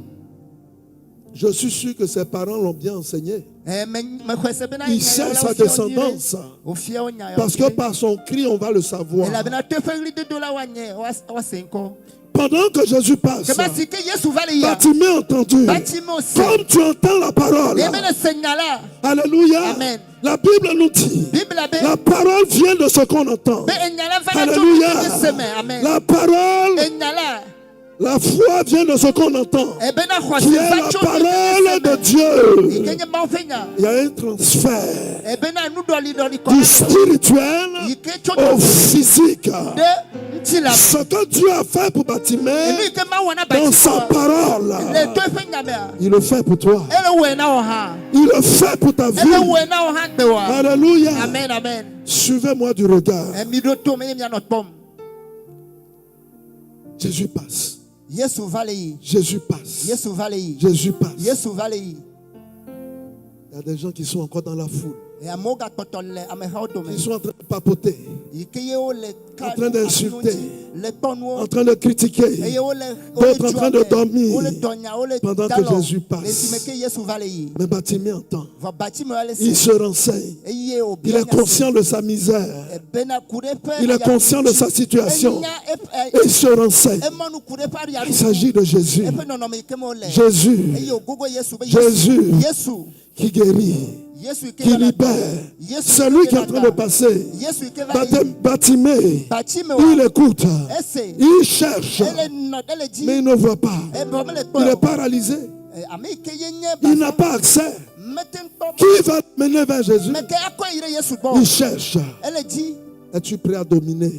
je suis sûr que ses parents l'ont bien enseigné. Me kwese bena Il sait sa descendance. Ofia onya. Parce que par son cri, on va le savoir. Elle a bena tefeli de dola wanye wa senko. Pendant que Jésus passe, Kema sike Yesu vale ya. Bartimée a entendu. Batimo se. Comme tu entends la parole. Ebe ne senyala. Alléluia. Amen. La Bible nous dit, Bible be. la parole vient de ce qu'on entend. Be enyala vale Alléluia. to seme. Amen. La parole, Enyala. la foi vient de ce qu'on entend. Ebe na Qui est la parole de Dieu. Ikenye ma ofenya. Il y a un transfert Ebe na nu doli doli ko. du spirituel au physique. De ntila. Ce que Dieu a fait pour Bartimée Ebi ke ma wana dans batimo. sa parole, Le to efenya me. il le fait pour toi. Ele we na oha. Il le fait pour ta vie. Ele we na oha gbewa. Alléluia. Amen, amen. Suivez-moi du regard. Emi do to me mi anot pom. Jésus passe. Yesu vale yi. Jésus passe. Yesu vale yi. Jésus passe. Yesu vale yi. Il y a des gens qui sont encore dans la foule. E amoga totole ameha do me. Ils sont en train de papoter, Ikeye o le en train d'insulter, le tonu en train de critiquer. eye o le D'autres en train de dormir o le donya o le pendant que talon. Jésus passe. Esimeke Yesu vale yi. Mais Bartimée entend. Va batimo ale Il se. se renseigne. Eye o Il est conscient de sa misère. E bena kure pe. Il est conscient de sa situation. Et il se renseigne. Emanu kure pa ya. Il s'agit de Jésus. Epe no no me kemo le. Jésus Eye o gogo Yesu be Jésus. Yesu. qui guérit, Yesu qui libère. Celui qui est en train de passer. Yesu ke vale. Bartimée, Batimo. il écoute. Ese. Il cherche. Ele no ele ji. Mais il ne voit pas. E bo me le Il est to. paralysé. Ame ke yenye Il n'a pas accès. Meten to. Qui va mener vers Jésus? Me ke akwa ire Yesu bo. Il cherche. Ele ji. Es-tu prêt à dominer?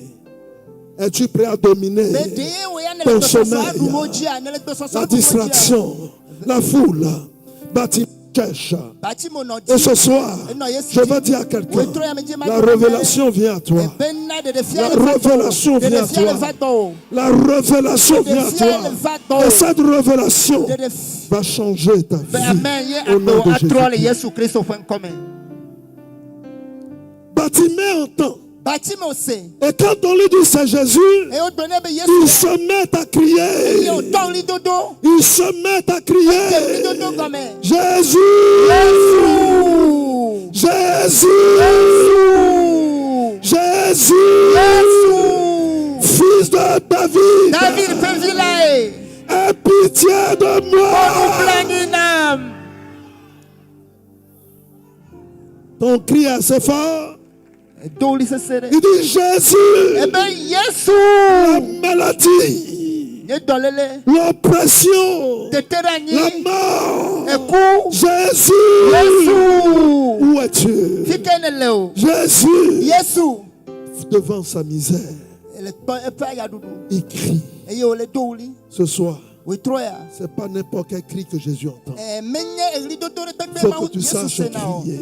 Es-tu prêt à dominer Me de we ya ne ton le to so sommeil, adu moji a ne le to so so la adu moji a. distraction, la foule? Bartimée cherche. Batimo no Et ji. ce soir, je veux dire à quelqu'un, la révélation vient à toi. La révélation vient à toi. La révélation vient à toi. Et cette révélation va changer ta vie. Au nom de Jésus. Yesu Kristo fen come. Bartimée entend. Batimo se. Et quand on lui dit c'est Jésus, E o done be il Yesu. se met à E o crier. ton li dodo. Il se met à Li crier. dodo come. Jésus! Yesu. Jésus! Yesu. Jésus! Yesu. Fils de David! David fe vilae. Aie pitié de Onu moi! planinam. Ton cri est assez fort. Doli se sere. Il dit Jésus! Ebe Yesu. La maladie, Ye dolele. l'oppression, la Teterani. mort. Eku. Jésus! Yesu. Où es-tu? Fikene leo. Jésus! Yesu. Devant sa misère, Ele to epa ya dudu. il crie. Eye ole doli. Ce soir, We troya. c'est pas n'importe quel cri que Jésus entend. Menye eli dodo re Il pepe faut ma que tu Yesu saches se na o. crier.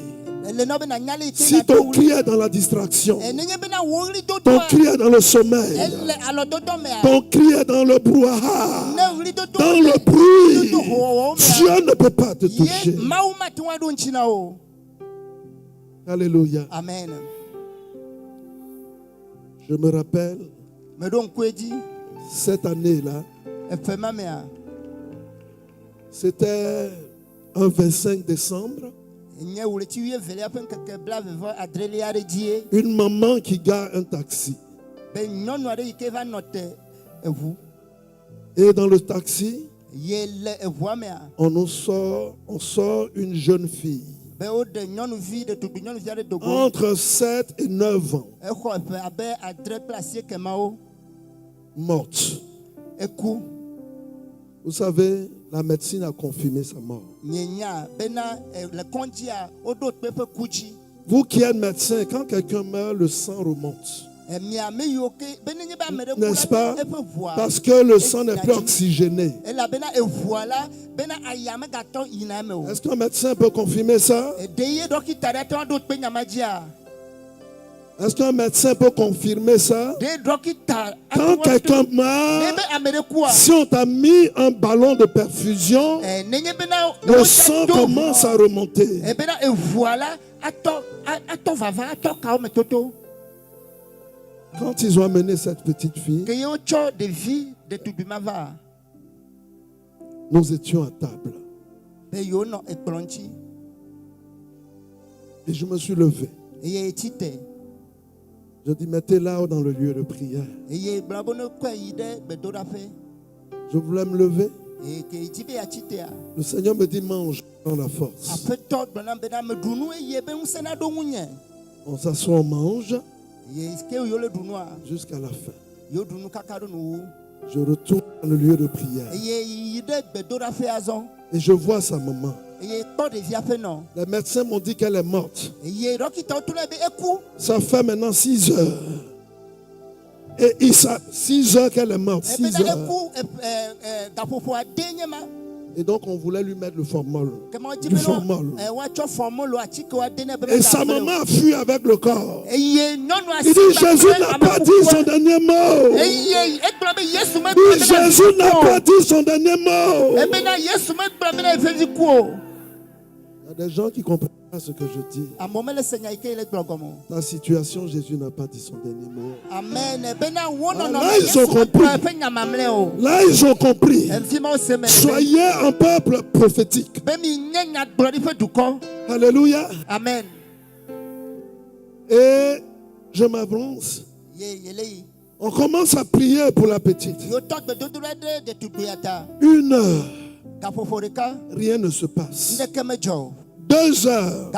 Ele no be na nyale ite Si na ton doli. cri est dans la distraction, Nenye be na wori dodo. ton cri est dans le sommeil, Ele alo dodo me a. ton cri est dans le brouhaha, Ne wori dodo. dans le bruit, Dieu ne peut pas te Ye toucher. mauma tuwa do nchina o. Alléluia. Amen. Je me rappelle, Me don kweji. cette année-là, Efe mame a. c'était un 25 décembre, Nye wole ti wie vele apen keke bla vevo adrele ya rejie. une maman qui gare un taxi. Be nyɔnu aɖe yi ke va nɔ te eʋu. Et dans le taxi, Ye le eʋua mea. on sort une jeune fille Be woɖe nyɔnuvi ɖetugbi nyɔnuvi aɖe do go. entre 7 et 9 ans, Exɔ eƒe abe adre kple asieke mawo. morte. Eku. Vous savez, la médecine a confirmé sa mort. Mienya bena le kɔndzia woɖo kpe ƒe ku dzi. Vous qui êtes médecin, quand quelqu'un meurt, le sang remonte. Miame yiwo ke bene nye be ame ɖe ku N'est-ce pas? la eƒe ʋua. Parce que le sang n'est plus oxygéné. Elabena eʋua la bena aya megatɔ yina eme o. Est-ce qu'un médecin peut confirmer ça? Eɖe ye ɖɔkita ɖe atɔ ɖo kpe nyama dzia. Est-ce qu'un médecin peut confirmer ça? Ɖe ɖɔkita. Quand quelqu'un Ne meurt, be ame ɖe kua. si on t'a mis un ballon de perfusion, Nenye bena le sang commence à remonter. bena eʋua la atɔ vava atɔ kawo me toto. Quand ils ont amené cette petite fille, nous étions à table. Et je me suis levé. Je dis, mettez-la dans le lieu de prière. Je voulais me lever. Le Seigneur me dit, mange dans la force. On s'assoit, on mange jusqu'à la fin. Je retourne dans le lieu de prière. Et je vois sa maman. Les médecins m'ont dit qu'elle est morte. Ça fait maintenant 6 heures. Et il sait 6 heures qu'elle est morte. 6 heures. Et donc on voulait lui mettre le formol. Du formol. Et sa maman a fui avec le corps. Il dit, Jésus n'a pas dit son dernier mot. Jésus n'a pas dit son dernier mot. Il y a des gens qui ne comprennent pas ce que je dis. Ta situation, Jésus n'a pas dit son dernier mot. Là, ils ont compris. Là, ils ont compris. Soyez un peuple prophétique. Alléluia. Amen. Et je m'avance. On commence à prier pour la petite. 1 heure. Rien ne se passe. 2 heures.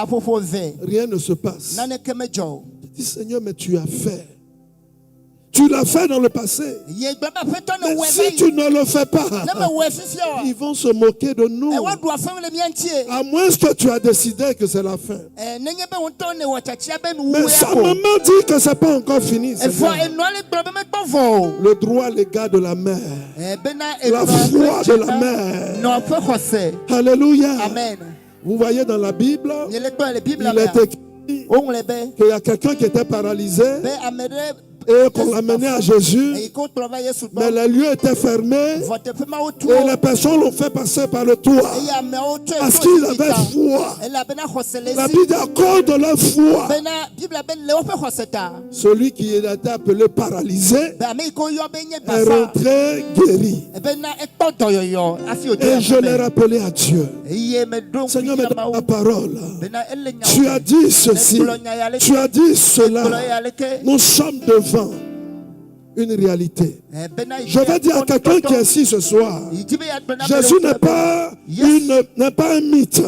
Rien ne se passe. Je dis, Seigneur, mais tu as fait. Tu l'as fait dans le passé. Mais si tu ne le fais pas, ils vont se moquer de nous. À moins que tu as décidé que c'est la fin. Mais sa maman dit que ce n'est pas encore fini. Le droit légal de la mère. La foi de la mère. Alléluia. Amen. Vous voyez dans la Bible, il est écrit qu'il y a quelqu'un qui était paralysé. Et qu'on l'a mené à Jésus, mais les lieux étaient fermés et les personnes l'ont fait passer par le toit parce qu'ils avaient foi. La Bible accorde leur foi. Celui qui était appelé paralysé est rentré guéri. Et je l'ai rappelé à Dieu. Seigneur, me donne la parole. Tu as dit ceci, tu as dit cela. Nous sommes devant une réalité. Je vais dire à quelqu'un qui est ici ce soir, Jésus n'est pas un mythe.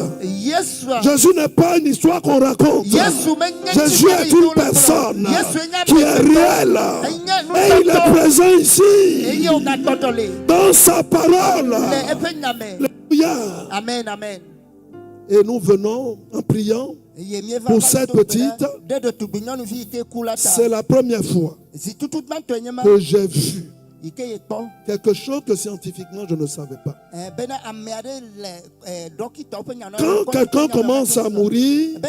Jésus n'est pas une histoire qu'on raconte. Jésus est une personne qui est réelle. Et il est présent ici. Dans sa parole. Amen, amen. Et nous venons en priant pour cette petite. C'est la première fois que j'ai vu quelque chose que scientifiquement je ne savais pas. Quand quelqu'un commence à mourir,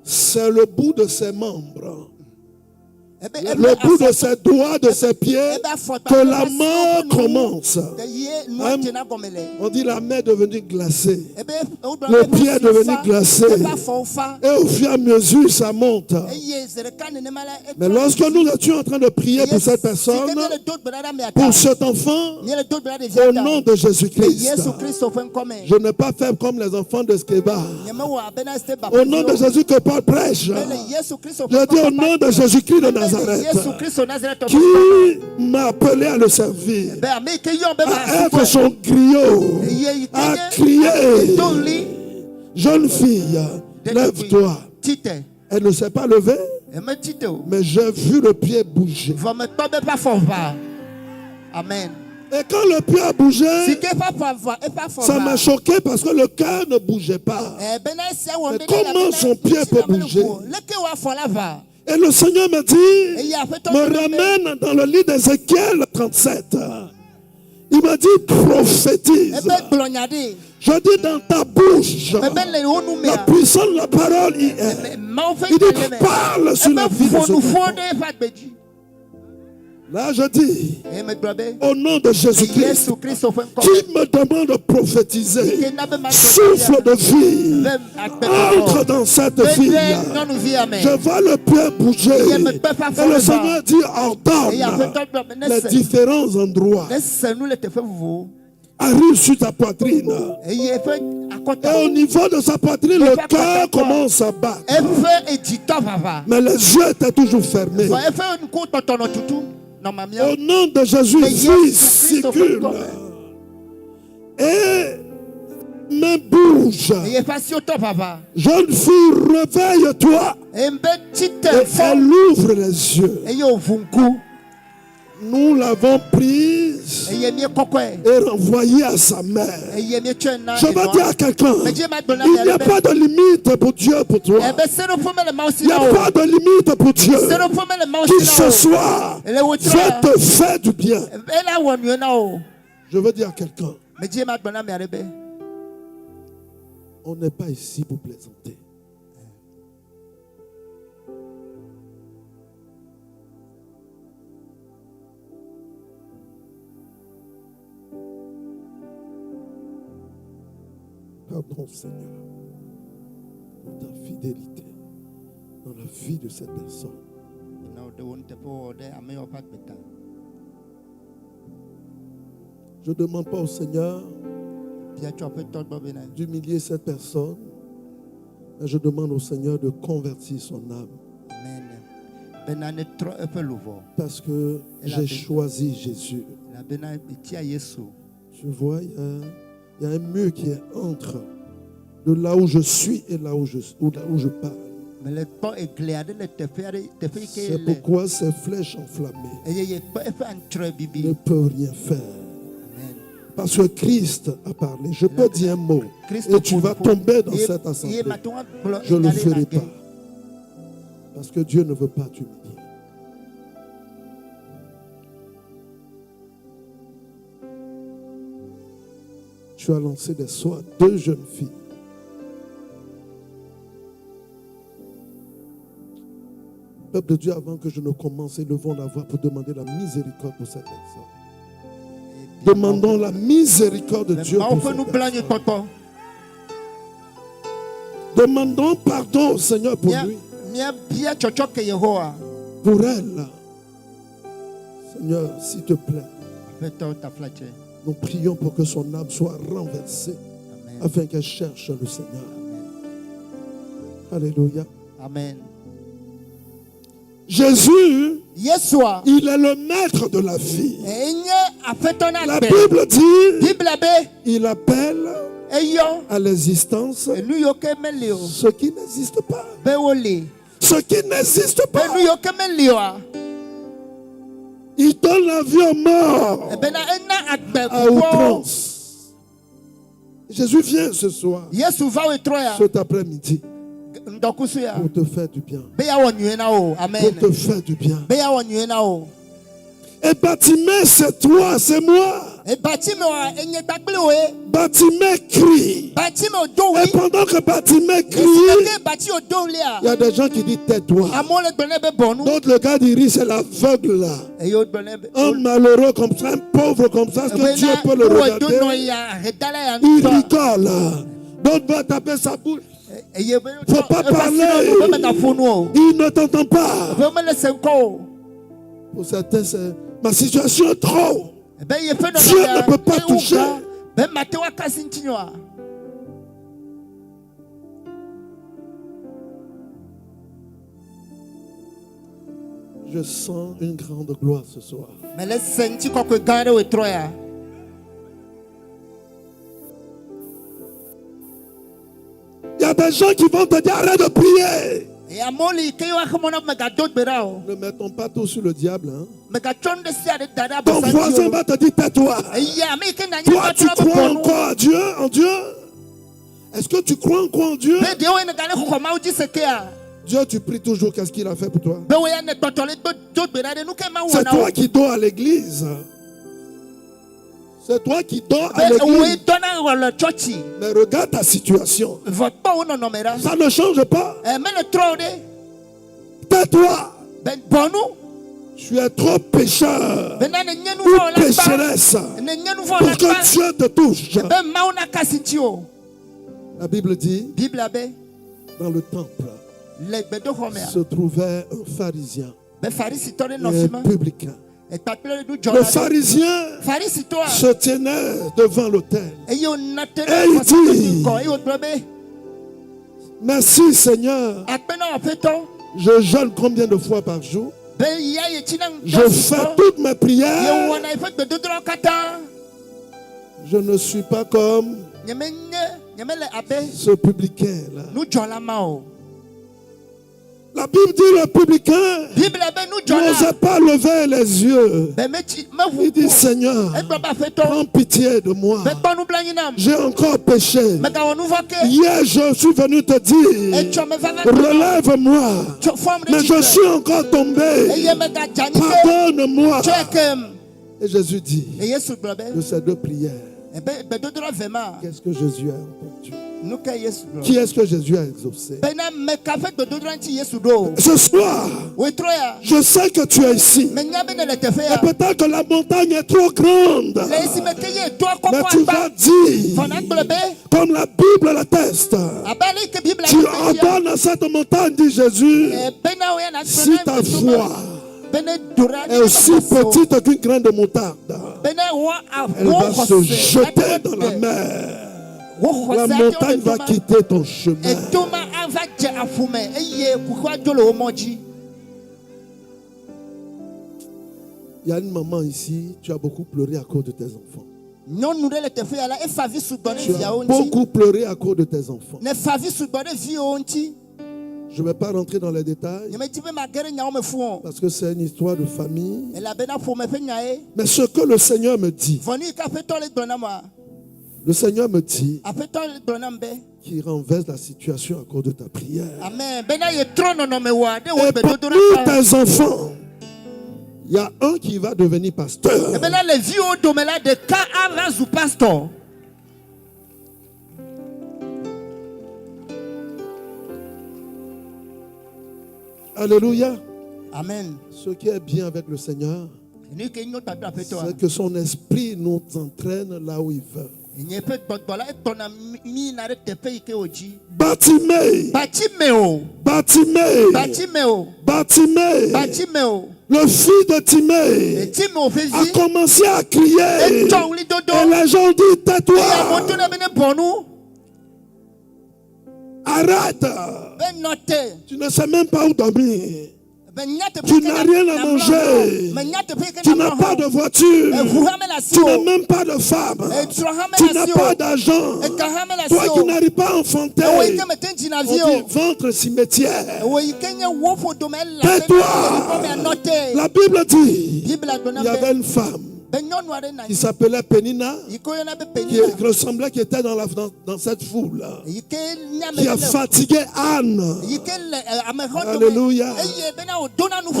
c'est le bout de ses membres, le bout de ses doigts, de ses pieds, que la mort commence. On dit la main est devenue glacée, le pied est devenu glacé, et au fur et à mesure ça monte. Mais lorsque nous étions en train de prier pour cette personne, pour cet enfant, au nom de Jésus-Christ, je n'ai pas fait comme les enfants de Skeba. Au nom de Jésus que Paul prêche, je dis au nom de Jésus-Christ de Nazareth, qui m'a appelé à le servir, à être son griot, à crier, jeune fille, lève-toi. Elle ne s'est pas levée, mais j'ai vu le pied bouger. Amen. Et quand le pied a bougé, ça m'a choqué parce que le cœur ne bougeait pas. Mais comment son pied peut bouger? Et le Seigneur me dit, me ramène dans le livre d'Ézéchiel 37. Il m'a dit, prophétise. Je dis dans ta bouche, la puissance de la parole y est. Il dit, parle sur la vie de ce Là, je dis, au nom de Jésus-Christ, qui me demande de prophétiser, souffle de vie, entre dans cette vie. Je vois le pied bouger. Et le Seigneur dit, ordonne les différents endroits. Arrive sur ta poitrine. Et au niveau de sa poitrine, le cœur commence à battre. Mais les yeux étaient toujours fermés. Au nom de Jésus, vie circule. Et me bouge. Jeune fille, réveille-toi. Et elle ouvre les yeux. Nous l'avons prise et renvoyée à sa mère. Je vais dire à quelqu'un, il n'y a pas de limite pour Dieu, pour toi. Il n'y a pas de limite pour Dieu. Qu'il ce soit, je te fais du bien. Je veux dire à quelqu'un, on n'est pas ici pour plaisanter. Pardon, Seigneur, pour ta fidélité dans la vie de cette personne. Je ne demande pas au Seigneur d'humilier cette personne, mais je demande au Seigneur de convertir son âme. Parce que j'ai choisi Jésus. Tu vois, il y a un mur qui est entre de là où je suis et là où je parle. C'est pourquoi ces flèches enflammées ne peuvent rien faire. Parce que Christ a parlé. Je peux dire un mot et tu vas tomber dans cette assemblée. Je ne le ferai pas. Parce que Dieu ne veut pas t'humilier. Tu as lancé des sorts à 2 jeunes filles. Peuple de Dieu, avant que je ne commence, élevons la voix pour demander la miséricorde pour cette personne. Demandons la miséricorde de Dieu pour cette personne. Demandons pardon au Seigneur pour lui. Pour elle. Seigneur, s'il te plaît. Nous prions pour que son âme soit renversée. Amen. Afin qu'elle cherche le Seigneur. Amen. Alléluia. Amen. Jésus, il est le maître de la vie. La Bible dit, il appelle à l'existence ce qui n'existe pas. Ce qui n'existe pas. Il donne la vie aux morts à outrance. Jésus vient ce soir, cet après-midi, pour te faire du bien. Pour te faire du bien. Et Bartimée, c'est toi, c'est moi. Bartimée crie. Et pendant que Bartimée crie, il y a des gens qui disent tais-toi. D'autres, le gars dit c'est l'aveugle là. Un malheureux comme ça, un pauvre comme ça, est-ce que Dieu peut le regarder? Il rigole. D'autres vont taper sa bouche. Il ne faut pas parler. Il ne t'entend pas. Pour certains, c'est ma situation est trop. Dieu ne peut pas toucher. Je sens une grande gloire ce soir. Il y a des gens qui vont te dire arrête de prier. Ne mettons pas tout sur le diable. Hein? Ton voisin va te dire tais-toi. Toi, tu crois encore à Dieu, en Dieu? Est-ce que tu crois encore en Dieu? Dieu, tu pries toujours, qu'est-ce qu'il a fait pour toi? C'est toi qui dors à l'église. C'est toi qui dors à l'église. Mais regarde ta situation. Ça ne change pas. Tais-toi. Tu es trop pécheur ou pécheresse pour que Dieu te touche. La Bible dit, dans le temple se trouvait un pharisien et un publicain. Le pharisien se tenait devant l'autel et il dit, merci Seigneur, je jeûne combien de fois par jour? Je fais toutes mes prières. Je ne suis pas comme ce publicain-là. La Bible dit le publicain n'osait pas lever les yeux. Il dit Seigneur, prends pitié de moi. J'ai encore péché. Hier je suis venu te dire, relève-moi. Mais je suis encore tombé. Pardonne-moi. Et Jésus dit de ces deux prières, qu'est-ce que Jésus a entendu? Qui est-ce que Jésus a exaucé? Ce soir, je sais que tu es ici. Et peut-être que la montagne est trop grande. Mais tu vas dire, comme la Bible l'atteste, tu ordonnes à cette montagne, dit Jésus, si ta foi est aussi petite qu'une graine de moutarde, elle va se jeter dans la mer. La montagne va quitter ton chemin. Il y a une maman ici, tu as beaucoup pleuré à cause de tes enfants. Tu as beaucoup pleuré à cause de tes enfants. Je ne vais pas rentrer dans les détails parce que c'est une histoire de famille. Mais ce que le Seigneur me dit, le Seigneur me dit qu'il renverse la situation à cause de ta prière. Et parmi tes enfants, il y a un qui va devenir pasteur. Alléluia. Amen. Ce qui est bien avec le Seigneur, c'est que son esprit nous entraîne là où il veut. Bartimée, le fils de Timée, a commencé à crier. Et les gens disent, tais-toi. Arrête. Tu ne sais même pas où dormir. Tu n'as rien à manger. Tu n'as pas de voiture. Tu n'as même pas de femme. Tu n'as pas d'argent. Toi qui n'arrives pas à enfanter. On dit ventre cimetière. Tais-toi. La Bible dit, il y avait une femme qui s'appelait Pénina, qui ressemblait, qui était dans cette foule, qui a fatigué Anne. Alléluia. On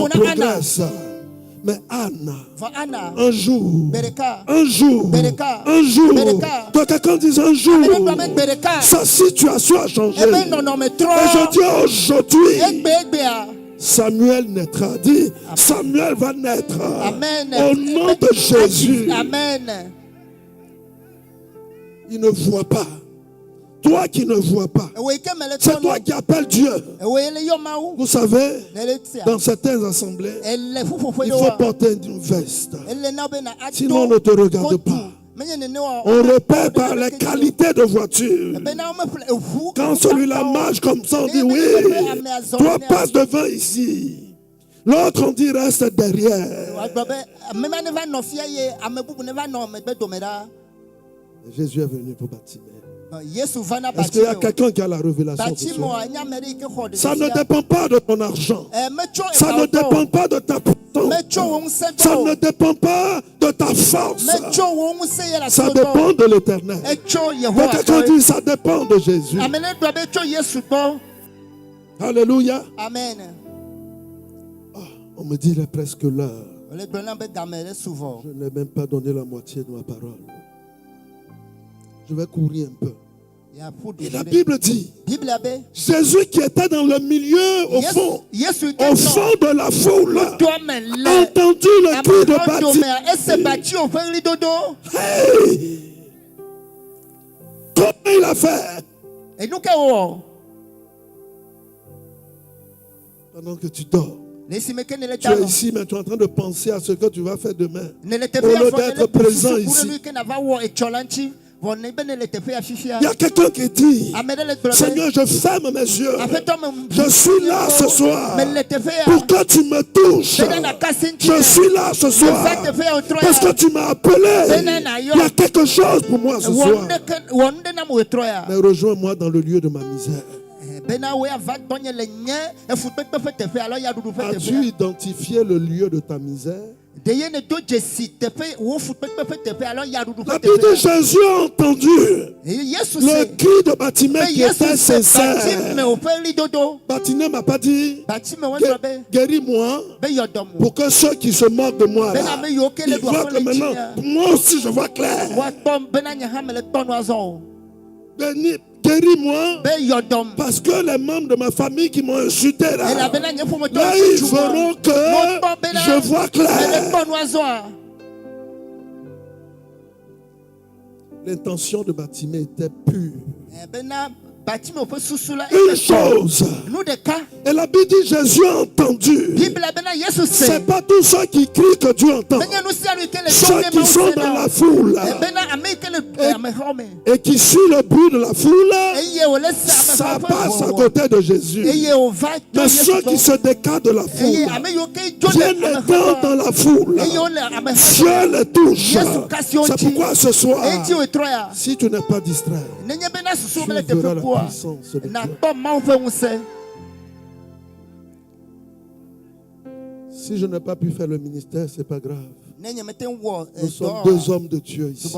progresse. Mais Anne, un jour, que quelqu'un dise un jour, sa situation a changé. Et je dis aujourd'hui, Samuel naîtra. Dit, Samuel va naître. Amen. Au nom de Jésus. Amen. Il ne voit pas. Toi qui ne vois pas, c'est toi qui appelles Dieu. Vous savez, dans certaines assemblées, il faut porter une veste. Sinon, on ne te regarde pas. On repère par les qualités de voiture. Quand celui-là marche comme ça, on dit oui, toi passe devant ici. L'autre, on dit reste derrière. Jésus est venu pour Bartimée. Est-ce qu'il y a quelqu'un qui a la révélation ce soir? Ça ne dépend pas de ton argent. Ça ne dépend pas de ta puissance. Ça ne dépend pas de ta force. Ça dépend de l'Éternel. Quelqu'un dit ça dépend de Jésus. Alléluia. Amen. Oh, on me dit il est presque l'heure. Je n'ai même pas donné la moitié de ma parole. Je vais courir un peu. Et la Bible dit, Jésus qui était dans le milieu, au fond de la foule, a entendu le cri de Baptiste. Hey! Comment il a fait? Pendant que tu dors, tu es ici, mais tu es en train de penser à ce que tu vas faire demain. Au lieu d'être présent ici. Il y a quelqu'un qui dit, Seigneur, je ferme mes yeux. Je suis là ce soir pour que tu me touches. Je suis là ce soir parce que tu m'as appelé. Il y a quelque chose pour moi ce soir. Mais rejoins-moi dans le lieu de ma misère. As-tu identifié le lieu de ta misère? La Bible de Jésus a entendu le cri de Bartimée qui était sincère. Bartimée m'a pas dit, guéris-moi pour que ceux qui se moquent de moi, là, ils voient que maintenant, moi aussi je vois clair. Guéris-moi parce que les membres de ma famille qui m'ont insulté là, ils verront que je vois clair. L'intention de Bartimée était pure. Une chose, et la Bible dit Jésus a entendu. C'est pas tous ceux qui crient que Dieu entend. Ceux qui sont dans la foule et qui suivent le bruit de la foule, ça passe à côté de Jésus. Mais ceux qui se décalent de la foule viennent les dans la foule. Dieu les touche. C'est pourquoi ce soir, si tu n'es pas distrait, tu verras la puissance de Dieu. Si je n'ai pas pu faire le ministère, ce n'est pas grave. Nous sommes deux hommes de Dieu ici.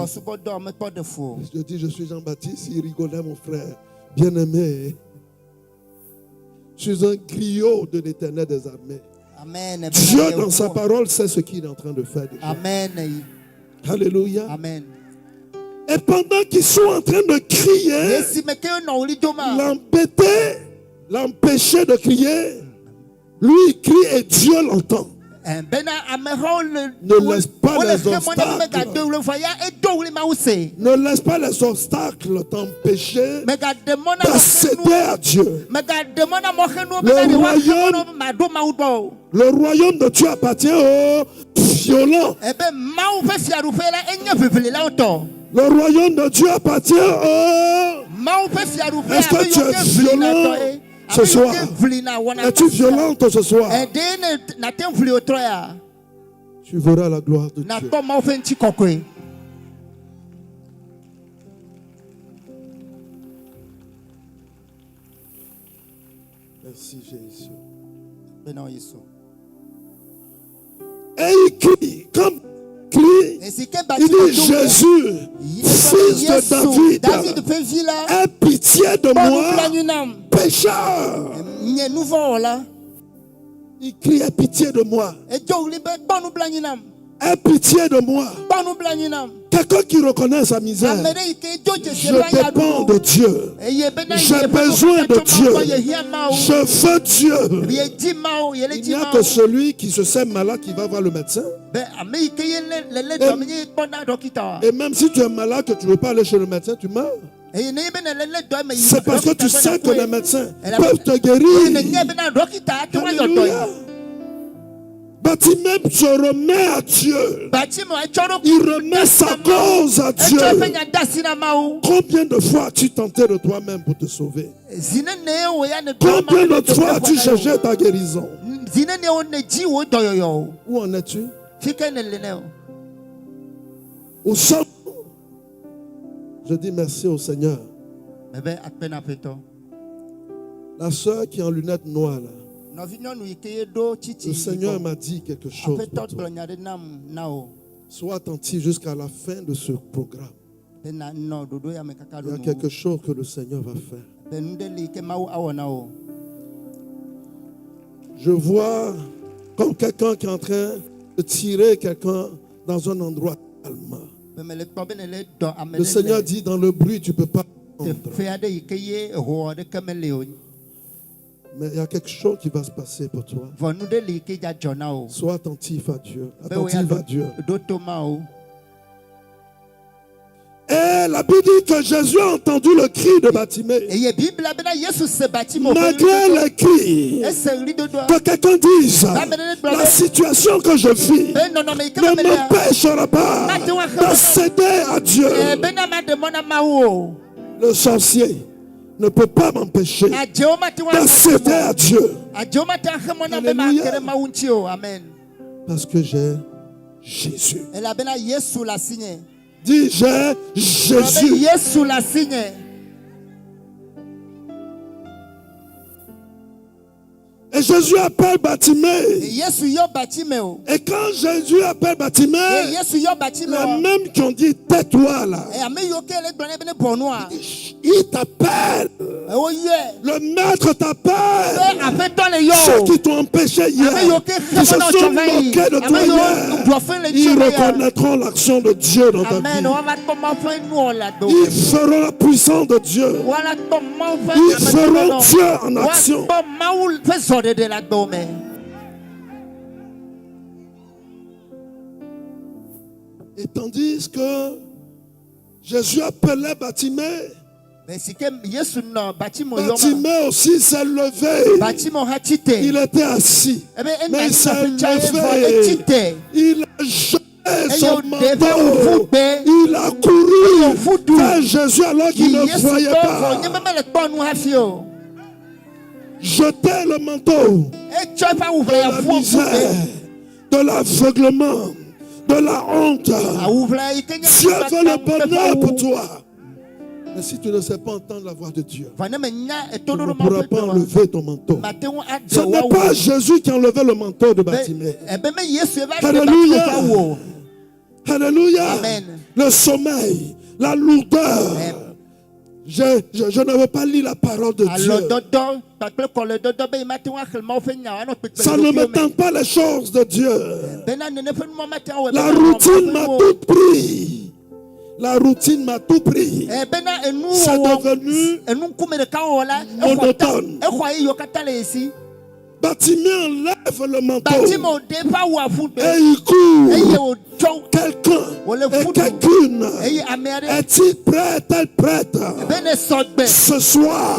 Je dis, je suis Jean-Baptiste, il rigolait mon frère. Bien-aimé, je suis un griot de l'Éternel des armées. Amen. Dieu, dans sa parole, sait ce qu'il est en train de faire déjà. Amen. Alléluia. Amen. Et pendant qu'ils sont en train de crier, l'empêcher de crier, lui il crie et Dieu l'entend. Ne laisse pas les obstacles. Ne laisse pas les obstacles t'empêcher d'accéder à Dieu. Le royaume de Dieu appartient aux violents. Le royaume de Dieu appartient aux... Est-ce que tu es violent ce soir? Es-tu violente ce soir? Tu verras la gloire de Dieu. Merci Jésus. Et il crie, comme crie, il dit Jésus, fils de David, aie pitié de moi, pécheur. Il crie, aie pitié de moi. Aie pitié de moi. Quelqu'un qui reconnaît sa misère. Je dépends de Dieu. J'ai besoin de Dieu. Je veux Dieu. Il n'y a que celui qui se sent malade qui va voir le médecin. Et même si tu es malade, que tu ne veux pas aller chez le médecin, tu meurs. C'est parce que tu sais que les médecins peuvent te guérir. Alléluia. Bartimée se remet à Dieu. Il remet sa cause à Dieu. Combien de fois as-tu tenté de toi-même pour te sauver? Combien de fois as-tu cherché ta guérison? Où en es-tu? Au centre. Je dis merci au Seigneur. La soeur qui est en lunettes noires là. Le Seigneur m'a dit quelque chose pour toi. Sois attentif jusqu'à la fin de ce programme. Il y a quelque chose que le Seigneur va faire. Je vois comme quelqu'un qui est en train de tirer quelqu'un dans un endroit calme. Le Seigneur dit dans le bruit tu ne peux pas Mais il y a quelque chose qui va se passer pour toi. Sois attentif à Dieu. Attentif à Dieu. Et la Bible dit que Jésus a entendu le cri de Bartimée. Malgré les cris, que quelqu'un dise, la situation que je vis ne m'empêchera pas d'accéder à Dieu. Le sorcier ne peut pas m'empêcher d'accéder à Dieu. Alléluia. Parce que j'ai Jésus. Dis, j'ai Jésus. Et Jésus appelle Bartimée. Et quand Jésus appelle Bartimée, les mêmes qui ont dit tais-toi là, il t'appelle. Le maître t'appelle. Ceux qui t'ont empêché hier, qui se sont moqués de toi hier, ils reconnaîtront l'action de Dieu dans ta vie. Ils feront la puissance de Dieu. Ils feront Dieu en action. Et tandis que Jésus appelait Bartimée, Bartimée aussi s'est levé. Il était assis, mais il s'est levé. Il a jeté son manteau. Il a couru vers Jésus alors qu'il ne voyait pas. Jeter le manteau de la misère, de l'aveuglement, de la honte. Dieu veut le bonheur pour toi. Mais si tu ne sais pas entendre la voix de Dieu, tu ne pourras pas enlever ton manteau. Ce n'est pas Jésus qui a enlevé le manteau de Bartimée. Alléluia. Alléluia. Le sommeil, la lourdeur. Je ne veux pas lire la parole de Dieu. Ça ne me tente pas les choses de Dieu. La routine m'a tout pris. La routine m'a tout pris. C'est devenu monotone. Bartimée enlève le manteau et il court. Quelqu'un et quelqu'une est-il prêt, est-elle prête ce soir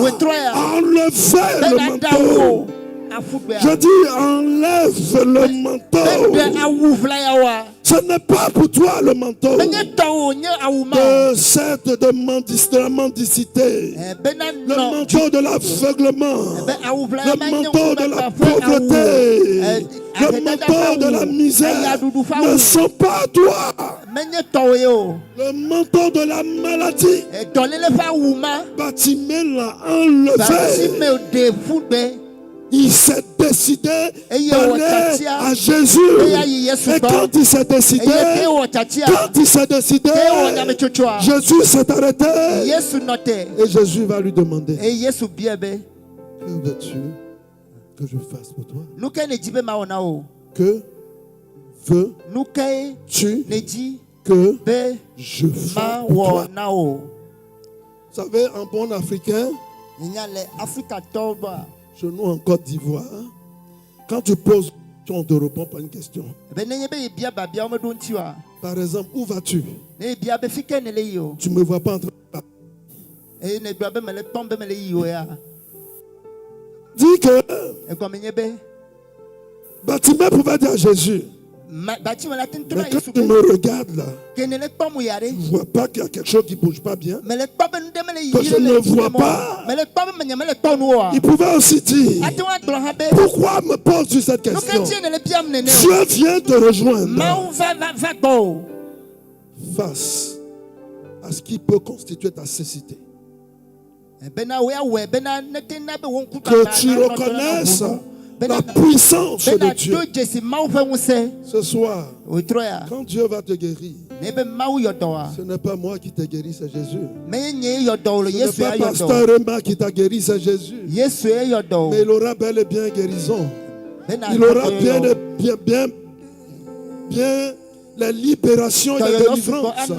à enlever le manteau? Je dis enlève le manteau. Ce n'est pas pour toi le manteau de la mendicité, le manteau de l'aveuglement, le manteau de la pauvreté, le manteau de la misère ne sont pas toi. Le manteau de la maladie, Bartimée l'a enlevé. Il s'est décidé d'aller à Jésus. Et quand il s'est décidé, Jésus s'est arrêté. Et Jésus va lui demander, que veux-tu que je fasse pour toi? Que veux-tu que je fasse pour toi? Vous savez, un bon Africain, chez nous en Côte d'Ivoire, quand tu poses, on te répond pas une question. Par exemple, où vas-tu? Tu ne me vois pas en train de parler. Dis que Bartimée pouvait dire à Jésus, mais quand tu me regardes là, tu ne vois pas qu'il y a quelque chose qui ne bouge pas bien, que je ne vois pas. Il pouvait aussi dire, pourquoi me poses-tu cette question? Dieu vient te rejoindre face à ce qui peut constituer ta cécité. Que tu reconnaisses la puissance de Dieu. Ce soir, quand Dieu va te guérir, ce n'est pas moi qui t'ai guéri, c'est Jésus. Ce n'est pas Pasteur Emma qui t'a guéri, c'est Jésus. Mais il aura bel et bien guérison. Il aura bien la libération et la délivrance. Et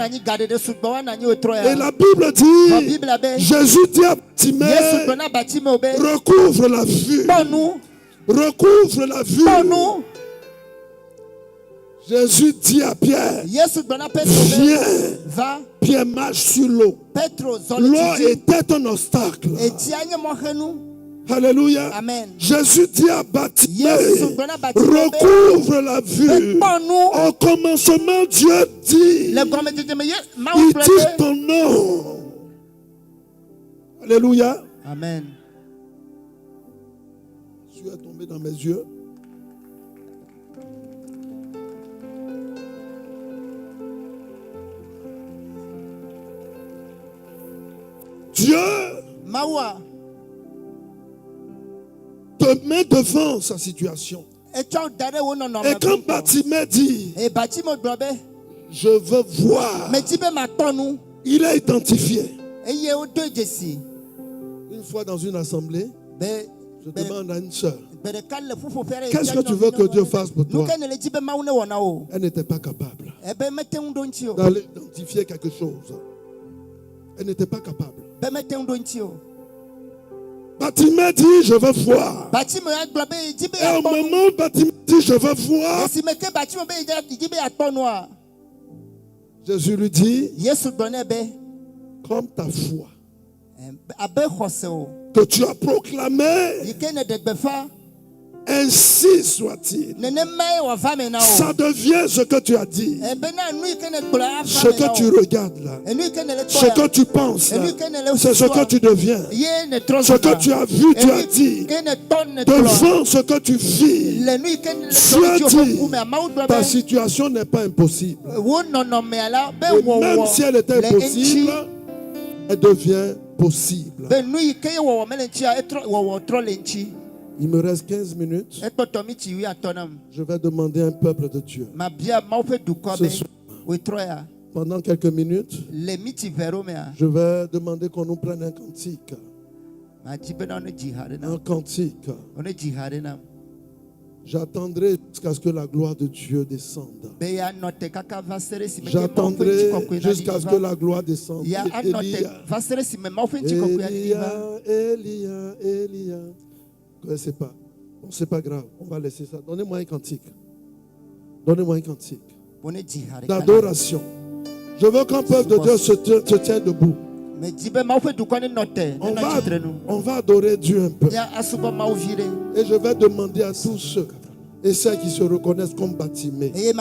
la Bible dit, Jésus dit à Bartimée, recouvre la vue. Recouvre la vue. Jésus dit à Pierre, viens. Pierre marche sur l'eau. L'eau était un obstacle. Alléluia. Amen. Jésus dit à Bartimée, recouvre la vue. Au commencement, Dieu dit, il dit ton nom. Alléluia. Amen. Dieu est tombé dans mes yeux. Dieu te met devant sa situation. Et quand Bartimée dit, je veux voir, il est identifié. Une fois dans une assemblée, je demande à une soeur, qu'est-ce que tu veux que Dieu fasse pour toi? Elle n'était pas capable d'aller identifier quelque chose. Elle n'était pas capable. Bartimée dit, je veux voir. Et au moment où Bartimée dit, je veux voir, Jésus lui dit, comme ta foi que tu as proclamé, ainsi soit-il. Ça devient ce que tu as dit. Ce que tu regardes là, ce que tu penses là, c'est ce que tu deviens. Ce que tu as vu, tu as dit. Devant ce que tu vis, tu as dit, ta situation n'est pas impossible. Et même si elle était impossible, elle devient possible. Il me reste 15 minutes. Je vais demander à un peuple de Dieu. Ce soir, pendant quelques minutes, je vais demander qu'on nous prenne un cantique. Un cantique. J'attendrai jusqu'à ce que la gloire de Dieu descende. J'attendrai jusqu'à ce que la gloire descende. Elia. C'est pas. Bon, c'est pas grave. On va laisser ça. Donnez-moi un cantique. Donnez-moi un cantique. D'adoration. Je veux qu'un peuple de Dieu se tienne debout. On va adorer Dieu un peu. Et je vais demander à tous ceux et ceux qui se reconnaissent comme Bartimée de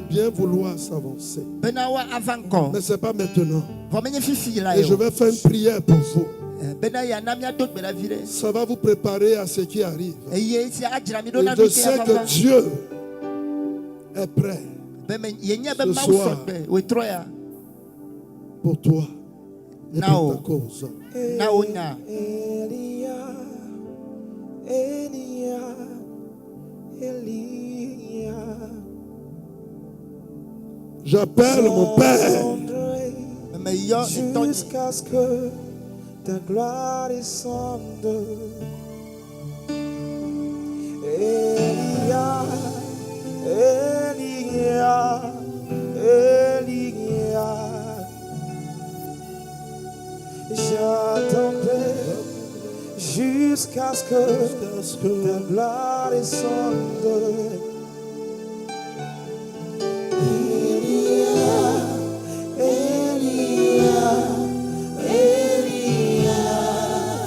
bien vouloir s'avancer. Mais ce n'est pas maintenant. Et je vais faire une prière pour vous. Ça va vous préparer à ce qui arrive. Et je sais que Dieu est prêt ce soir pour toi et pour ta cause. J'appelle mon Père jusqu'à ce que ta gloire descende. Elia, j'attendrai jusqu'à ce que ta gloire descende.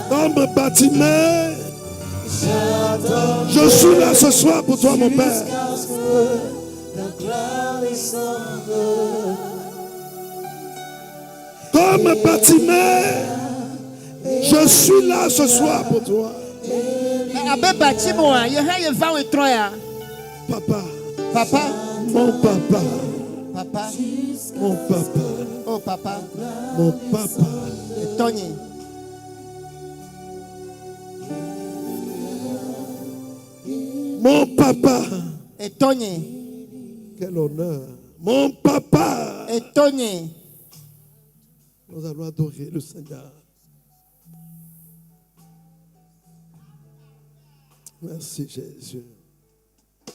Comme Bartimée, je suis là ce soir pour toi, mon Père. Comme Bartimée, je suis là ce soir pour toi. Papa, mon papa, mon papa, oh papa, mon papa, Tony. Mon papa. Et Tony. Quel honneur. Mon papa. Et Tony. Nous allons adorer le Seigneur. Merci Jésus.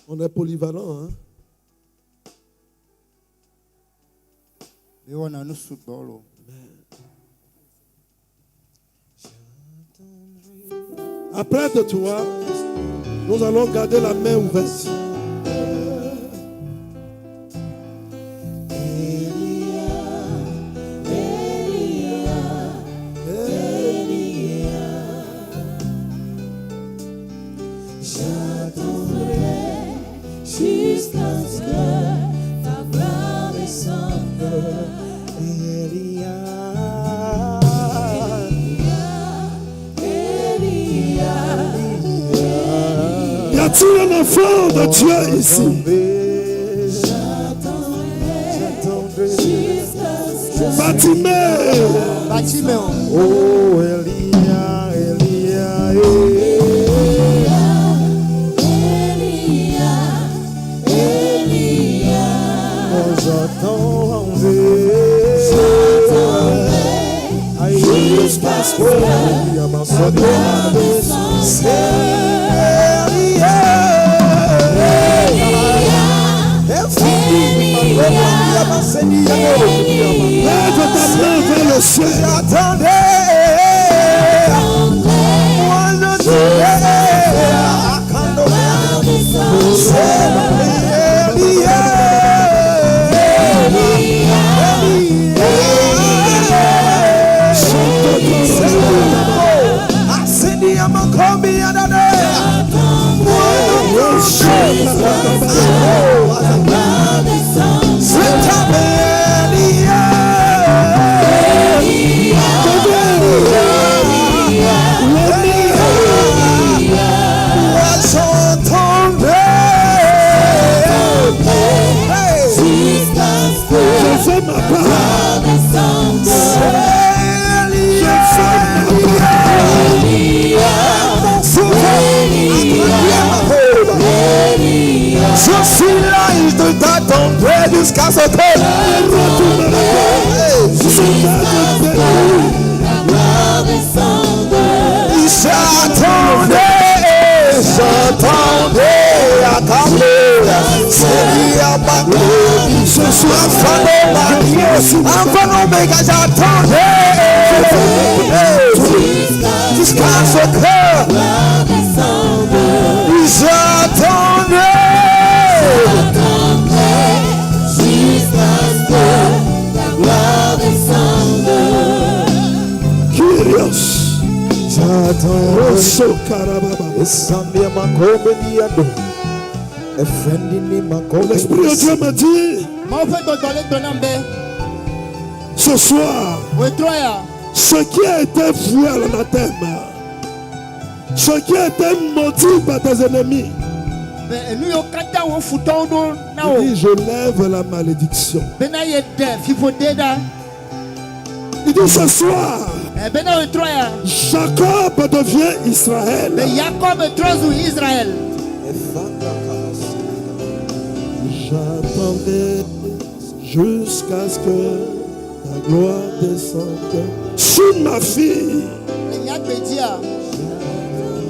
On est polyvalent, hein? Après de toi, nous allons garder la main ouverte. Jusqu'à ce que ta gloire descende. Y a-t-il un enfant de Dieu ici? Bartimée. Oh, Elia, Elia, jusqu'à ce que lève ta main vers le ciel. Je suis là, il te t'attendrai jusqu'à ce que j'attendais à ta gloire. Alpha Omega, j'attendais jusqu'à ce que j'attendais. L'Esprit de Dieu me dit, ce soir, ce qui a été voué à l'anathème, ce qui a été maudit par tes ennemis, il dit, je lève la malédiction. Il dit ce soir, Jacob devient Israël. J'attendais jusqu'à ce que ta gloire descende sur ma vie.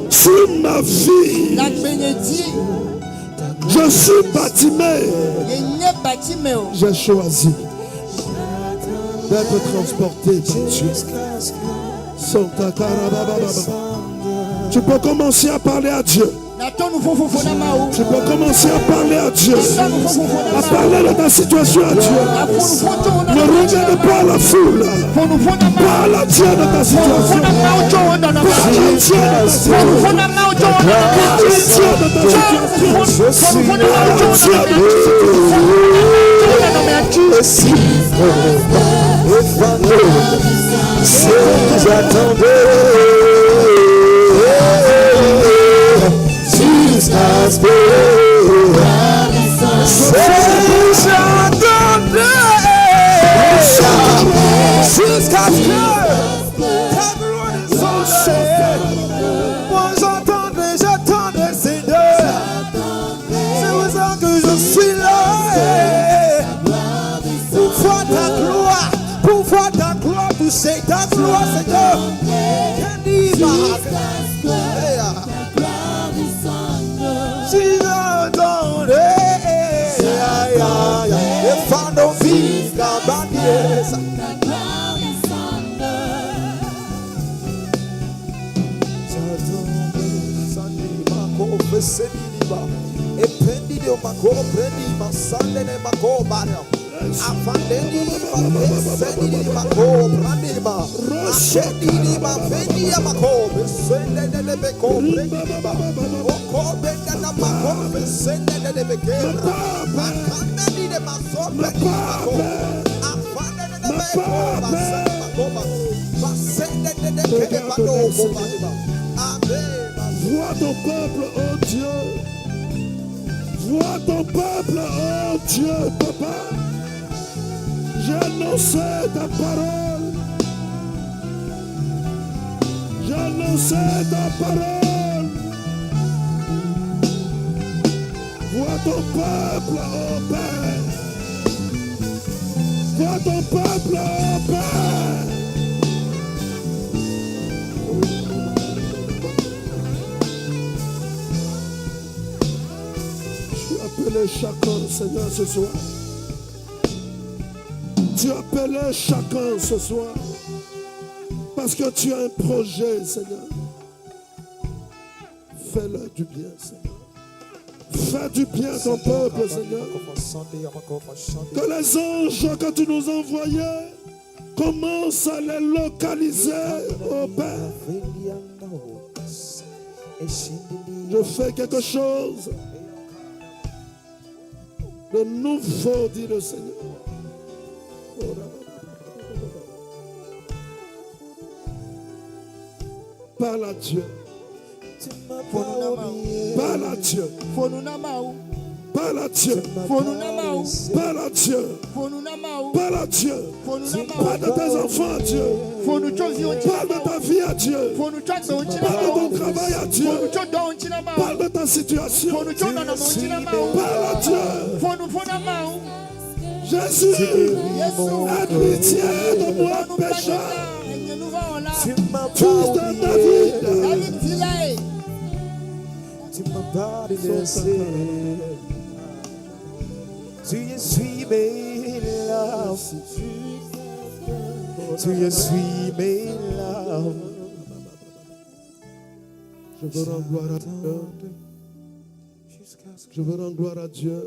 Sur ma vie. Je suis Bartimée. J'ai choisi d'être transporté par Dieu. Tu peux commencer à parler à Dieu. Tu peux commencer à parler à Dieu. À parler de ta situation à Dieu. Ne regarde pas la foule. Parle à Dieu de ta situation. Parle à Dieu de ta situation. Parle à Dieu de ta situation. J'attendais, Seigneur. C'est pour ça que je suis là. Pour voir ta gloire, pour voir ta gloire, pour c'est ta gloire, Seigneur. Si j'attends. Seniba. E prendi de mako, prendi masande ne mako baria. Afandeni ma seni di mako, prendi ma. Ashedi di ma fendi ya mako, sende de beko, prendi ma. Oko benda na mako, sende de bekera. Makanda di de maso, prendi mako. Afandeni de beko, basende mako, basende de beko, basende. Amen. Vois ton peuple, oh Dieu. Vois ton peuple, oh Dieu, papa. J'ai annoncé ta parole. J'ai annoncé ta parole. Vois ton peuple, oh Père. Vois ton peuple, oh Père. Appelez chacun, Seigneur, ce soir. Tu appelais chacun ce soir. Parce que tu as un projet, Seigneur. Fais-leur du bien, Seigneur. Fais du bien à ton peuple, Seigneur. Que les anges que tu nous envoyais commencent à les localiser, oh Père. Je fais quelque chose de nouveau, dit le Seigneur. Parle à Dieu. Parle à Dieu. Parle à Dieu. Parle à Dieu. Parle à Dieu. Parle de tes enfants à Dieu. Parle de ta vie à Dieu. Parle de ton travail à Dieu. Parle de ta situation. Parle à Dieu. Jésus, aie pitié de moi, pécheur. Fils de David. Tu m'as pas laissé. Tu suis mes larmes. Tu suis mes larmes. Je veux rendre gloire à Dieu. Je veux rendre gloire à Dieu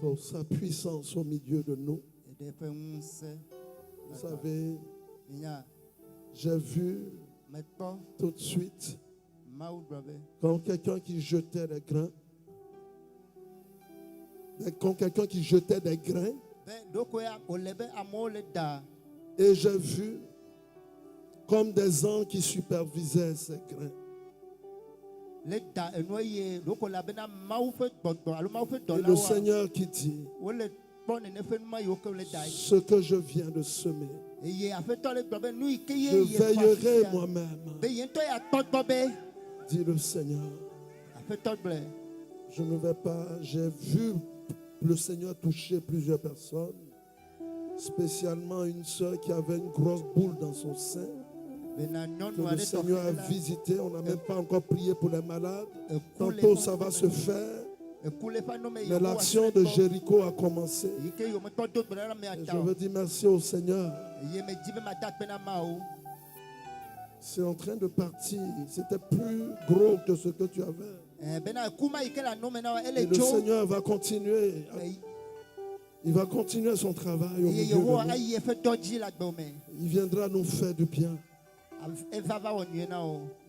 pour sa puissance au milieu de nous. Vous savez, j'ai vu tout de suite quand quelqu'un qui jetait des grains, et j'ai vu comme des anges qui supervisaient ces grains. Et le Seigneur qui dit, ce que je viens de semer, je veillerai moi-même, dit le Seigneur. Je ne vais pas, j'ai vu le Seigneur toucher plusieurs personnes, spécialement une sœur qui avait une grosse boule dans son sein, que le Seigneur a visité. On n'a même pas encore prié pour les malades. Tantôt ça va se faire. Mais l'action de Jéricho a commencé. Et je veux dire merci au Seigneur. C'est en train de partir. C'était plus gros que ce que tu avais. Et le Seigneur va continuer. Il va continuer son travail au milieu de nous. Il viendra nous faire du bien.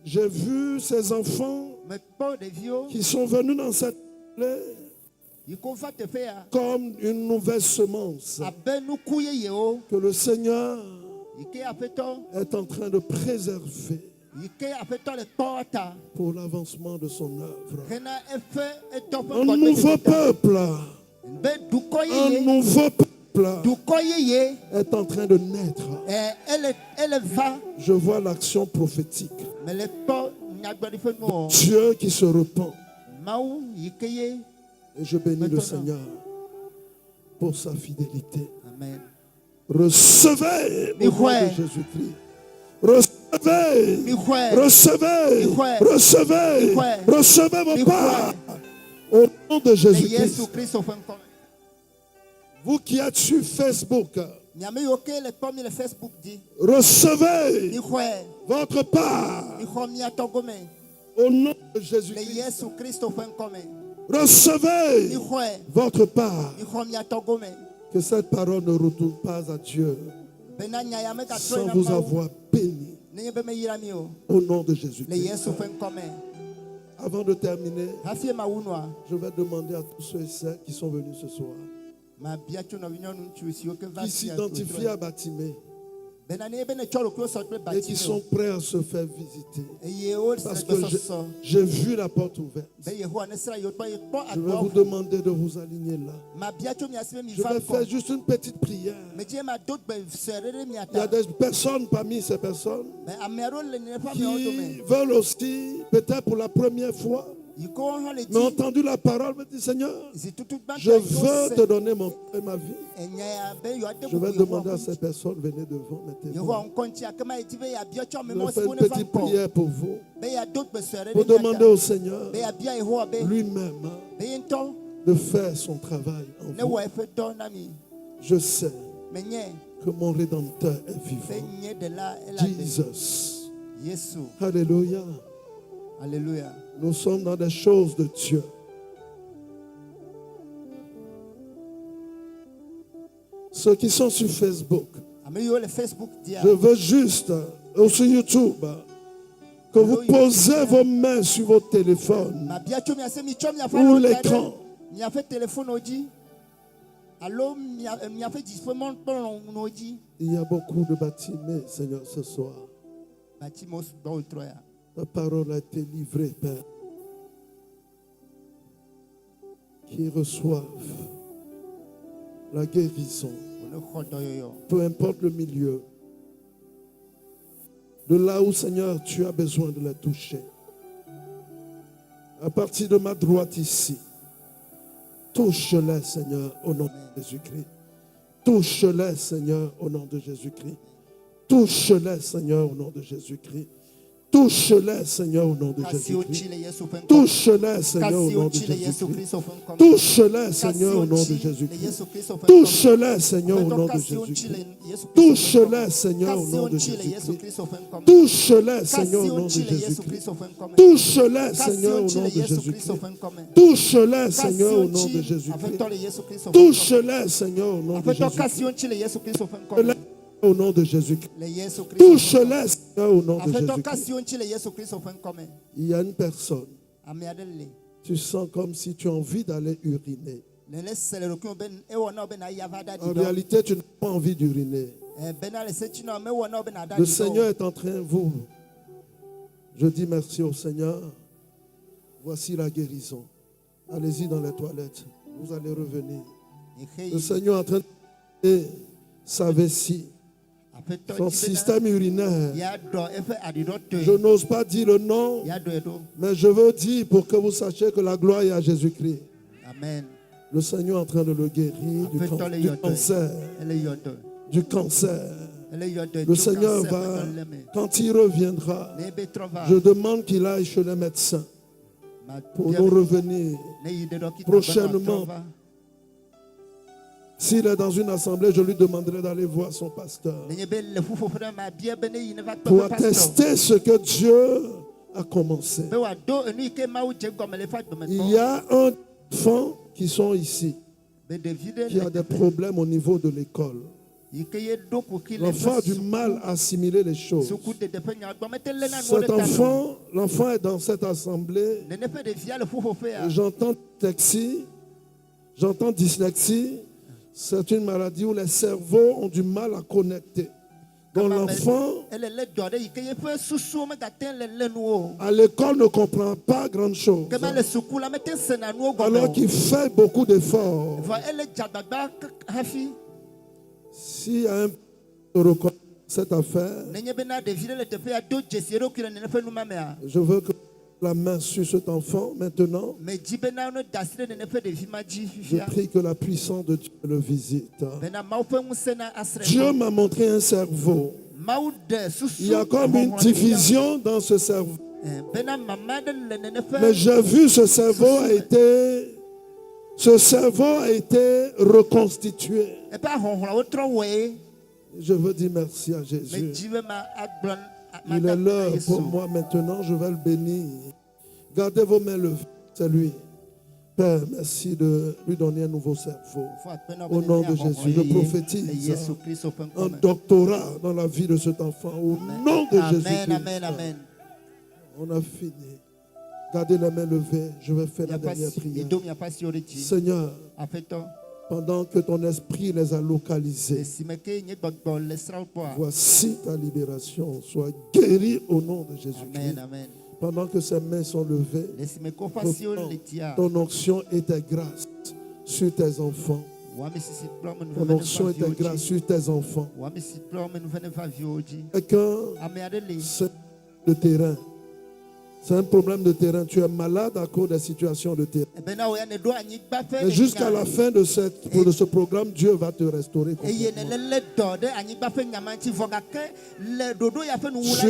J'ai vu ces enfants qui sont venus dans cette comme une nouvelle semence que le Seigneur est en train de préserver pour l'avancement de son œuvre. Un nouveau peuple, est en train de naître. Je vois l'action prophétique. Dieu qui se repent. Et je bénis le Seigneur pour sa fidélité. Amen. Recevez au nom de Jésus-Christ. Recevez, recevez, recevez, recevez vos parts au nom de Jésus-Christ. Vous qui êtes sur Facebook, recevez votre part Au nom de Le Jésus-Christ, Yesu Kristo fen kome. recevez Ihwe. votre part. Ihom ya togome. Que cette parole ne retourne pas à Dieu Bena nya ya meka sans troina vous mau. avoir béni. Nenye be me yirami o. Au nom de Le Jésus-Christ. Yesu fen kome. Avant de terminer, Hafie ma wunwa. je vais demander à tous ceux et celles qui sont venus ce soir, Ma biacho no vinyonu nchusi o ke qui vasi. s'identifient à Batimé Bena ne bene choro kyo sotwe et qui sont batime. prêts à se faire visiter. Eye o Parce se que do so. j'ai vu la porte ouverte. Be Yehowa ne sra yo to ye to Je vais vous agbo. demander de vous aligner là. Ma biacho mi asime mi Je fa vais ko. faire juste une petite prière. Me je ma dot be serere mi Il y a ata. des personnes parmi ces personnes Me amero le ne fa me qui odome. veulent aussi, peut-être pour la première fois, Iko han le mais ont di. entendu la parole, me dit Seigneur, Zitutu ban je veux te donner mon et ma vie. Enya ya be yo ade Je vais bu demander à ces personnes, venez devant, mettez-vous. Yehowa nkonchi akama etibe ya biacho me Je mo vais se faire wona une fa petite ko. prière pour vous, Be ya dot be serere pour mi demander ata. au Seigneur Be ya bia Yehowa be. lui-même Be yento de faire son travail ne en vous. wa efe do na mi. Je sais Menye que mon Rédempteur est be vivant. nye de la ela be. Jesus. Yesu. Alléluia. Alléluia. Nous sommes dans des choses de Dieu. Ceux qui sont sur Facebook, Ame yo le Facebook dia. je veux juste, ou sur YouTube, que vous posez vos mains sur votre téléphone Ma biacho mi ase mi chom ya fa ou lo l'écran. Mi a fait téléphone oji. Allo mi a fait disponible pour oji. Il y a beaucoup de bâtiments, Seigneur, ce soir. Batimos do troya. La parole a été livrée, Père. Qui reçoivent la guérison, Ono khodo yo. peu importe le milieu. De là où, Seigneur, tu as besoin de la toucher. À partir de ma droite ici, touche-les, Seigneur, au nom de Jésus-Christ. Touche-les, Seigneur, au nom de Jésus-Christ. Touche-les, Seigneur, au nom de Jésus-Christ. Touche-les, Seigneur, au nom de Kasi o Jésus-Christ. chile Yesu fen. Touche-les, Seigneur, au Kasi nom o de chile Yesu Jésus-Christ. Kristo fen kom. Touche-les, Seigneur, au nom de Jésus-Christ. Touche-les, Seigneur, au nom de Jésus-Christ. Touche-les, Seigneur, au nom de Jésus-Christ. Touche-les, Seigneur, au nom de Jésus-Christ. Touche-les, Seigneur, au nom de Jésus-Christ. Touche-les, Seigneur, au nom de Jésus-Christ. Touche-les, Seigneur, au nom de Jésus-Christ. Au nom de Jésus-Christ. Touche-les, Seigneur, au nom de Jésus-Christ. Il y a une personne, tu sens comme si tu as envie d'aller uriner. En réalité, tu n'as pas envie d'uriner. Le Seigneur est en train, vous. Je dis merci au Seigneur. Voici la guérison. Allez-y dans les toilettes. Vous allez revenir. Le Seigneur est en train de sa vessie, son système urinaire. Je n'ose pas dire le nom, mais je veux dire pour que vous sachiez que la gloire est à Jésus-Christ. Amen. Le Seigneur est en train de le guérir du cancer. Du cancer. Le Seigneur va, quand il reviendra, je demande qu'il aille chez les médecins pour nous revenir prochainement. S'il est dans une assemblée, je lui demanderai d'aller voir son pasteur pour attester ce que Dieu a commencé. Il y a un enfant qui sont ici, qui a des problèmes au niveau de l'école. L'enfant a du mal à assimiler les choses. Cet enfant, l'enfant est dans cette assemblée. J'entends dyslexie. C'est une maladie où les cerveaux ont du mal à connecter. Donc l'enfant, à l'école, ne comprend pas grand chose. Alors qu'il fait beaucoup d'efforts. Si un reconnaît cette affaire, je veux que la main sur cet enfant maintenant. Je prie que la puissance de Dieu le visite. Dieu m'a montré un cerveau. Il y a comme une division dans ce cerveau. Mais j'ai vu ce cerveau a été reconstitué. Je veux dire merci à Jésus. Il est l'heure pour moi maintenant, je vais le bénir. Gardez vos mains levées. C'est lui. Père, merci de lui donner un nouveau cerveau. Au nom de Jésus, je prophétise un doctorat dans la vie de cet enfant. Au nom de Jésus. Amen, amen. On a fini. Gardez les mains levées. Je vais faire la dernière prière. Seigneur, pendant que ton esprit les a localisés, voici ta libération. Sois guéri au nom de Jésus-Christ. Pendant que ses mains sont levées, ton onction et ta grâce sur tes enfants. Ton onction et ta grâce sur tes enfants. Quelqu'un, c'est le terrain. C'est un problème de terrain. Tu es malade à cause des situations de terrain. Mais jusqu'à la fin de ce programme, Dieu va te restaurer. Tu es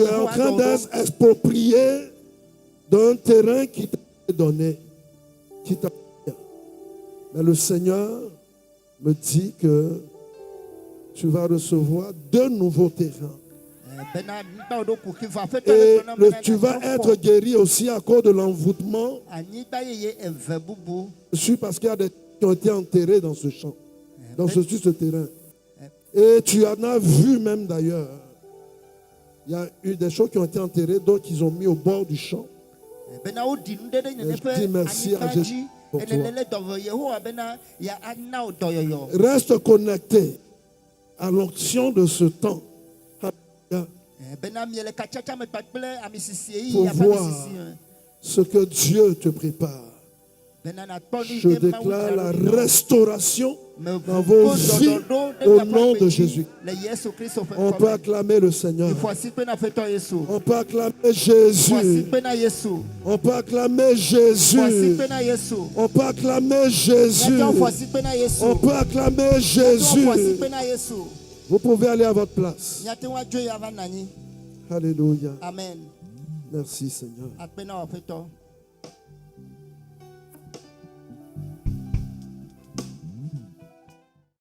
en train d'être exproprié d'un terrain qui t'a donné, qui t'a donné. Mais le Seigneur me dit que tu vas recevoir 2 nouveaux terrains. Et tu vas être guéri aussi à cause de l'envoûtement. Parce qu'il y a des qui ont été enterrés dans ce champ, sur ce terrain. Et tu en as vu même d'ailleurs. Il y a eu des choses qui ont été enterrées, d'autres qu'ils ont mis au bord du champ. Et je dis merci à Jésus pour toi. Reste connecté à l'onction de ce temps. Pour voir ce que Dieu te prépare. Je déclare la restauration dans vos vies au nom de Jésus. On peut acclamer le Seigneur. On peut acclamer Jésus. On peut acclamer Jésus. On peut acclamer Jésus. On peut acclamer Jésus. Vous pouvez aller à votre place. Alléluia. Amen. Merci Seigneur.